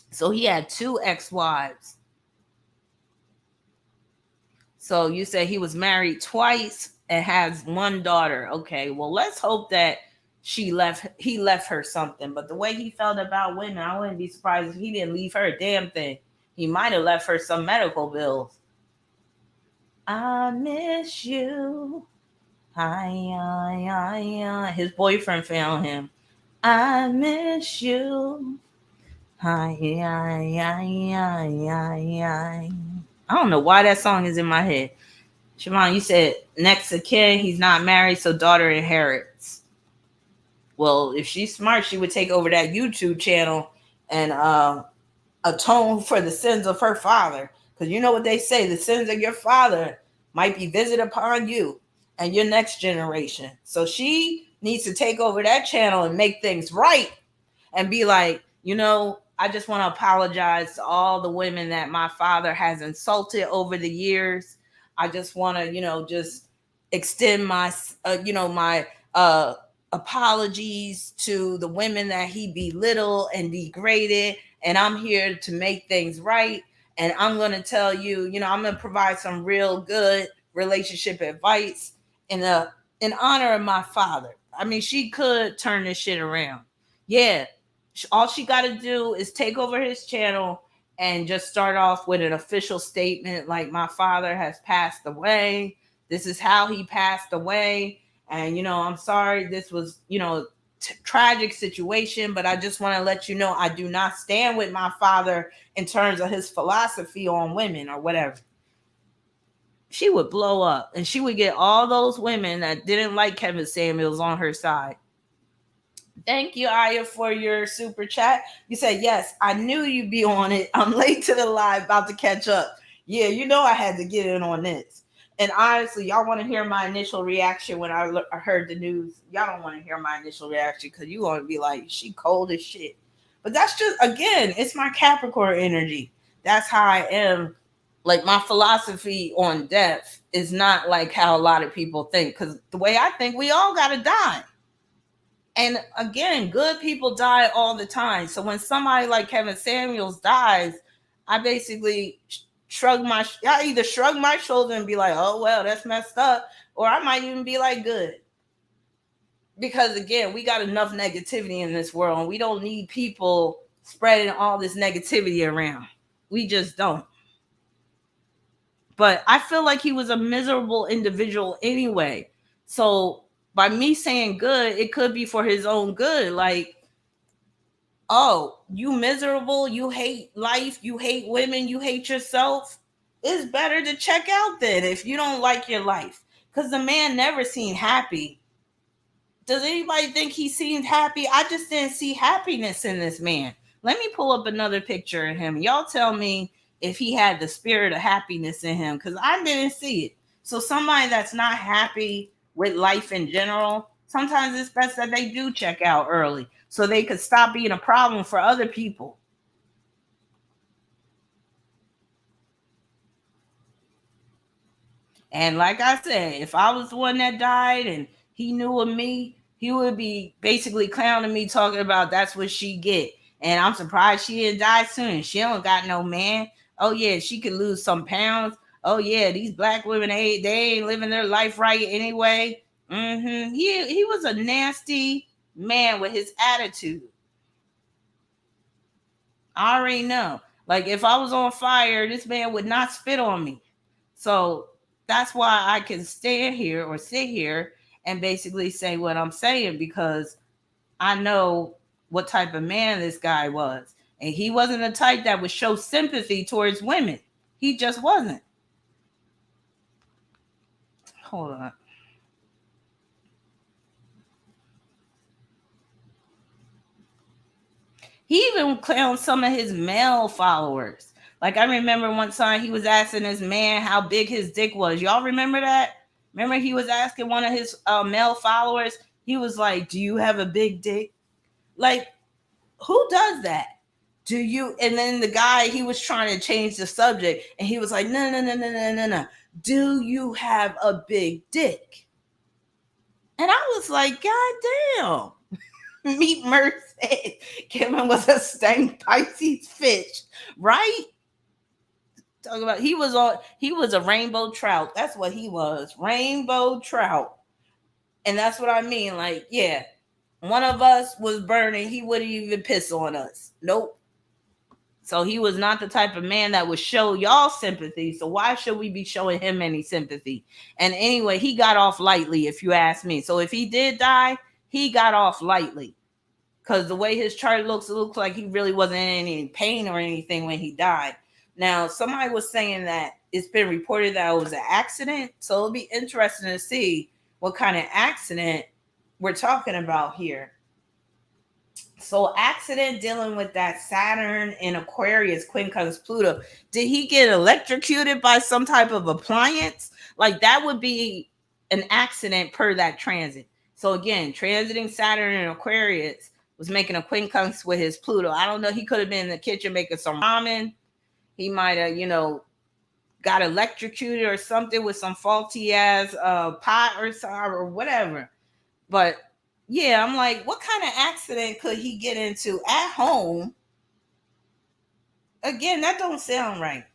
So he had 2 ex-wives. So you say he was married twice and has 1 daughter. Okay, well, let's hope that he left her something. But the way he felt about women, I wouldn't be surprised if he didn't leave her a damn thing. He might have left her some medical bills. I miss you. His boyfriend found him. I miss you. I don't know why that song is in my head. Siobhan, you said next of kin, he's not married, so daughter inherits. Well, if she's smart, she would take over that YouTube channel and atone for the sins of her father. Because you know what they say, the sins of your father might be visited upon you and your next generation. So she needs to take over that channel and make things right and be like, I just want to apologize to all the women that my father has insulted over the years. I just want to, just extend my, my apologies to the women that he belittled and degraded, and I'm here to make things right. And I'm going to tell you, I'm going to provide some real good relationship advice in honor of my father. I mean, she could turn this shit around. Yeah. All she got to do is take over his channel and just start off with an official statement like, my father has passed away. This is how he passed away. And, I'm sorry, this was, tragic situation, but I just want to let you know I do not stand with my father in terms of his philosophy on women or whatever. She would blow up and she would get all those women that didn't like Kevin Samuels on her side. Thank you, Aya, for your super chat. You said, yes, I knew you'd be on it. I'm late to the live, about to catch up. Yeah, I had to get in on this. And honestly, y'all want to hear my initial reaction when I heard the news. Y'all don't want to hear my initial reaction because you want to be like, she cold as shit. But that's just, again, it's my Capricorn energy. That's how I am. Like, my philosophy on death is not like how a lot of people think. Because the way I think, we all got to die. And again, good people die all the time. So when somebody like Kevin Samuels dies, I basically I either shrug my shoulder and be like, oh, well, that's messed up. Or I might even be like, good. Because again, we got enough negativity in this world. And we don't need people spreading all this negativity around. We just don't. But I feel like he was a miserable individual anyway. So by me saying good, it could be for his own good. Like, oh, you miserable, you hate life, you hate women, you hate yourself. It's better to check out then if you don't like your life. Because the man never seemed happy. Does anybody think he seemed happy? I just didn't see happiness in this man. Let me pull up another picture of him. Y'all tell me if he had the spirit of happiness in him, because I didn't see it. So somebody that's not happy with life in general, sometimes it's best that they do check out early so they could stop being a problem for other people. And like I said, if I was the one that died and he knew of me, he would be basically clowning me, talking about that's what she get. And I'm surprised she didn't die soon. She don't got no man. Oh yeah, she could lose some pounds. Oh yeah, these black women, they ain't living their life right anyway. He was a nasty man with his attitude. I already know. Like, if I was on fire, this man would not spit on me. So that's why I can stand here or sit here and basically say what I'm saying, because I know what type of man this guy was. And he wasn't the type that would show sympathy towards women. He just wasn't. Hold on. He even clowned some of his male followers. Like, I remember one time he was asking this man how big his dick was. Y'all remember that? Remember he was asking one of his male followers, he was like, do you have a big dick? Like, who does that? Do you? And then the guy, he was trying to change the subject and he was like, no. Do you have a big dick? And I was like, God damn. Meet Merc said Kevin was a stank Pisces fish, right? Talking about he was a rainbow trout. That's what he was. Rainbow trout. And that's what I mean. Like, yeah, one of us was burning, he wouldn't even piss on us. Nope. So he was not the type of man that would show y'all sympathy. So why should we be showing him any sympathy? And anyway, he got off lightly, if you ask me. So if he did die, he got off lightly. Because the way his chart looks, it looks like he really wasn't in any pain or anything when he died. Now, somebody was saying that it's been reported that it was an accident. So it'll be interesting to see what kind of accident we're talking about here. So accident dealing with that Saturn and Aquarius, quincunx Pluto. Did he get electrocuted by some type of appliance? Like, that would be an accident per that transit. So again, transiting Saturn and Aquarius was making a quincunx with his Pluto. I don't know. He could have been in the kitchen making some ramen. He might have, got electrocuted or something with some faulty ass pot or whatever. But yeah, I'm like, what kind of accident could he get into at home Again, that don't sound right.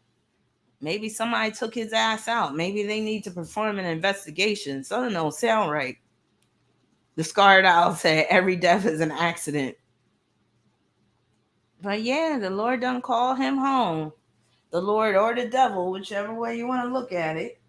Maybe somebody took his ass out. Maybe they need to perform an investigation. Something don't sound right. The Scarred Owl said every death is an accident. But yeah, the Lord done call him home. The Lord or the devil, whichever way you want to look at it.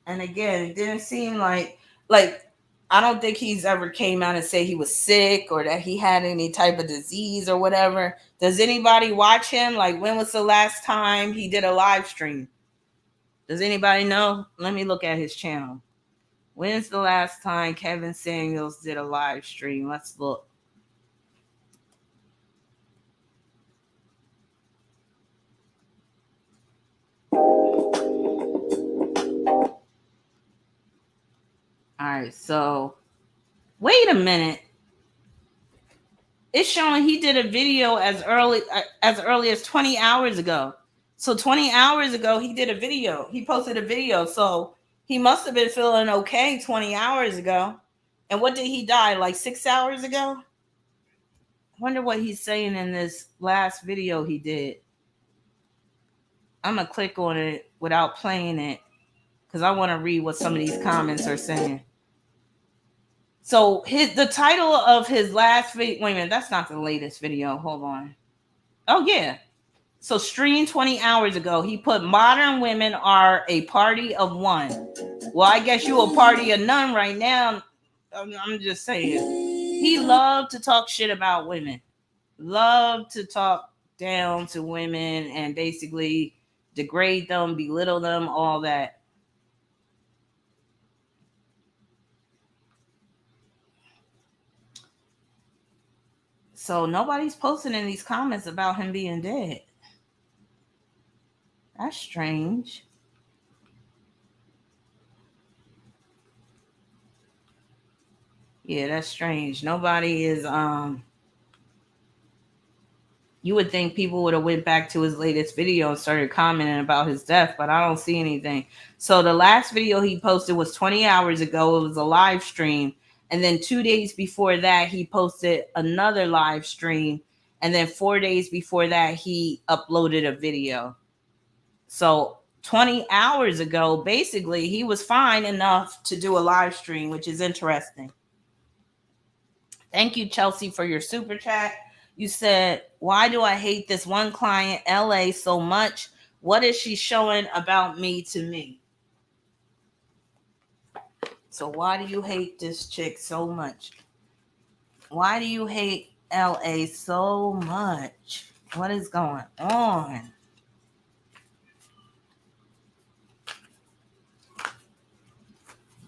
And again, it didn't seem like I don't think he's ever came out and say he was sick or that he had any type of disease or whatever. Does anybody watch him? Like, when was the last time he did a live stream? Does anybody know? Let me look at his channel. When's the last time Kevin Samuels did a live stream? Let's look. All right, so wait a minute. It's showing he did a video as early as 20 hours ago. So 20 hours ago, he did a video. He posted a video. So he must have been feeling okay 20 hours ago. And what did he die? Like 6 hours ago? I wonder what he's saying in this last video he did. I'm going to click on it without playing it because I want to read what some of these comments are saying. So the title of his last video, wait a minute, that's not the latest video. Hold on. Oh, yeah. So streamed 20 hours ago, he put modern women are a party of one. Well, I guess you a party of none right now. I'm just saying. He loved to talk shit about women. Loved to talk down to women and basically degrade them, belittle them, all that. So nobody's posting in these comments about him being dead. That's strange. Yeah, that's strange. Nobody is you would think people would have went back to his latest video and started commenting about his death, but I don't see anything. So the last video he posted was 20 hours ago. It was a live stream. And then 2 days before that, he posted another live stream. And then 4 days before that, he uploaded a video. So 20 hours ago, basically, he was fine enough to do a live stream, which is interesting. Thank you, Chelsea, for your super chat. You said, why do I hate this one client, LA, so much? What is she showing about me to me? So why do you hate this chick so much? Why do you hate LA so much? What is going on?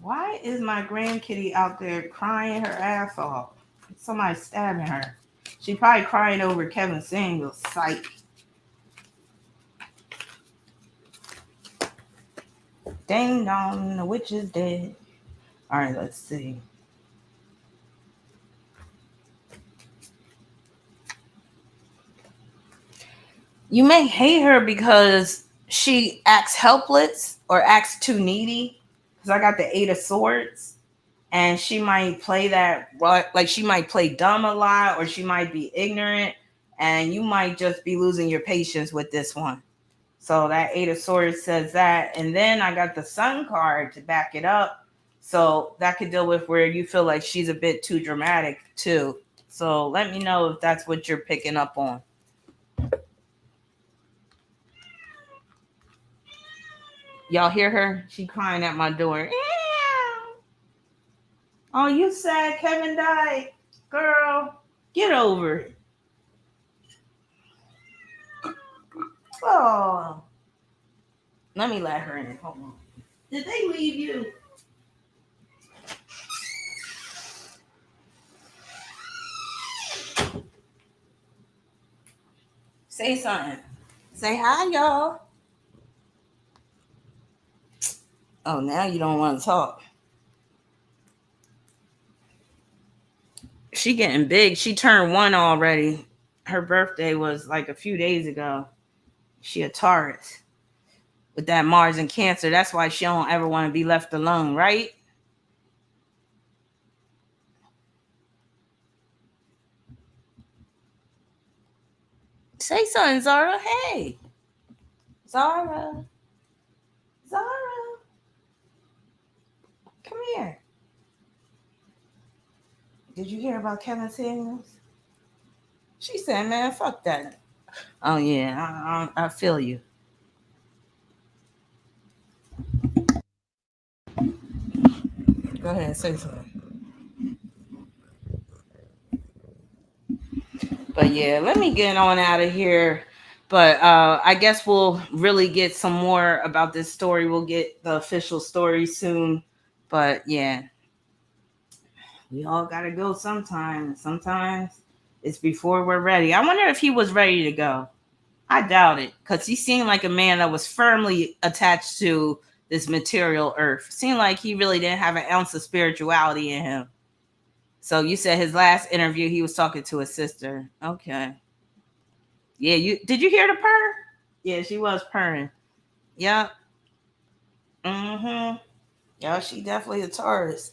Why is my grandkitty out there crying her ass off? Somebody stabbing her. She probably crying over Kevin Samuels' psych. Ding dong, the witch is dead. All right, let's see. You may hate her because she acts helpless or acts too needy. Because I got the 8 of Swords. And she might play that, like she might play dumb a lot, or she might be ignorant, and you might just be losing your patience with this one. So that 8 of Swords says that. And then I got the Sun card to back it up. So that could deal with where you feel like she's a bit too dramatic too. So let me know if that's what you're picking up on. Y'all hear her? She crying at my door. Oh, you sad Kevin died? Girl, get over it. Oh. Let me let her in. Hold on. Did they leave you? Say something. Say hi, y'all. Oh, now you don't want to talk. She getting big. She turned 1 already. Her birthday was like a few days ago. She a Taurus with that Mars and Cancer. That's why she don't ever want to be left alone, right? Say something, Zara. Hey. Zara. Come here. Did you hear about Kevin Samuels? She said, man, fuck that. Oh, yeah, I feel you. Go ahead, say something. But yeah, let me get on out of here. But I guess we'll really get some more about this story. We'll get the official story soon. But yeah, we all got to go sometime. Sometimes it's before we're ready. I wonder if he was ready to go. I doubt it, because he seemed like a man that was firmly attached to this material earth. Seemed like he really didn't have an ounce of spirituality in him. So you said his last interview, he was talking to his sister. Okay. Yeah, did you hear the purr? Yeah, she was purring. Yep. Mm-hmm. Yeah, she definitely a Taurus.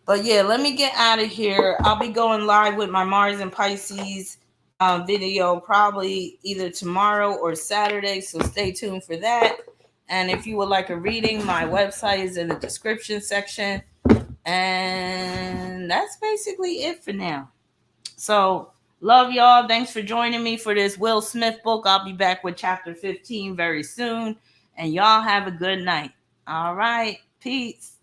But yeah, let me get out of here. I'll be going live with my Mars and Pisces video probably either tomorrow or Saturday. So stay tuned for that. And if you would like a reading, my website is in the description section. And that's basically it for now. So love y'all. Thanks for joining me for this Will Smith book. I'll be back with chapter 15 very soon. And y'all have a good night. All right. Peace.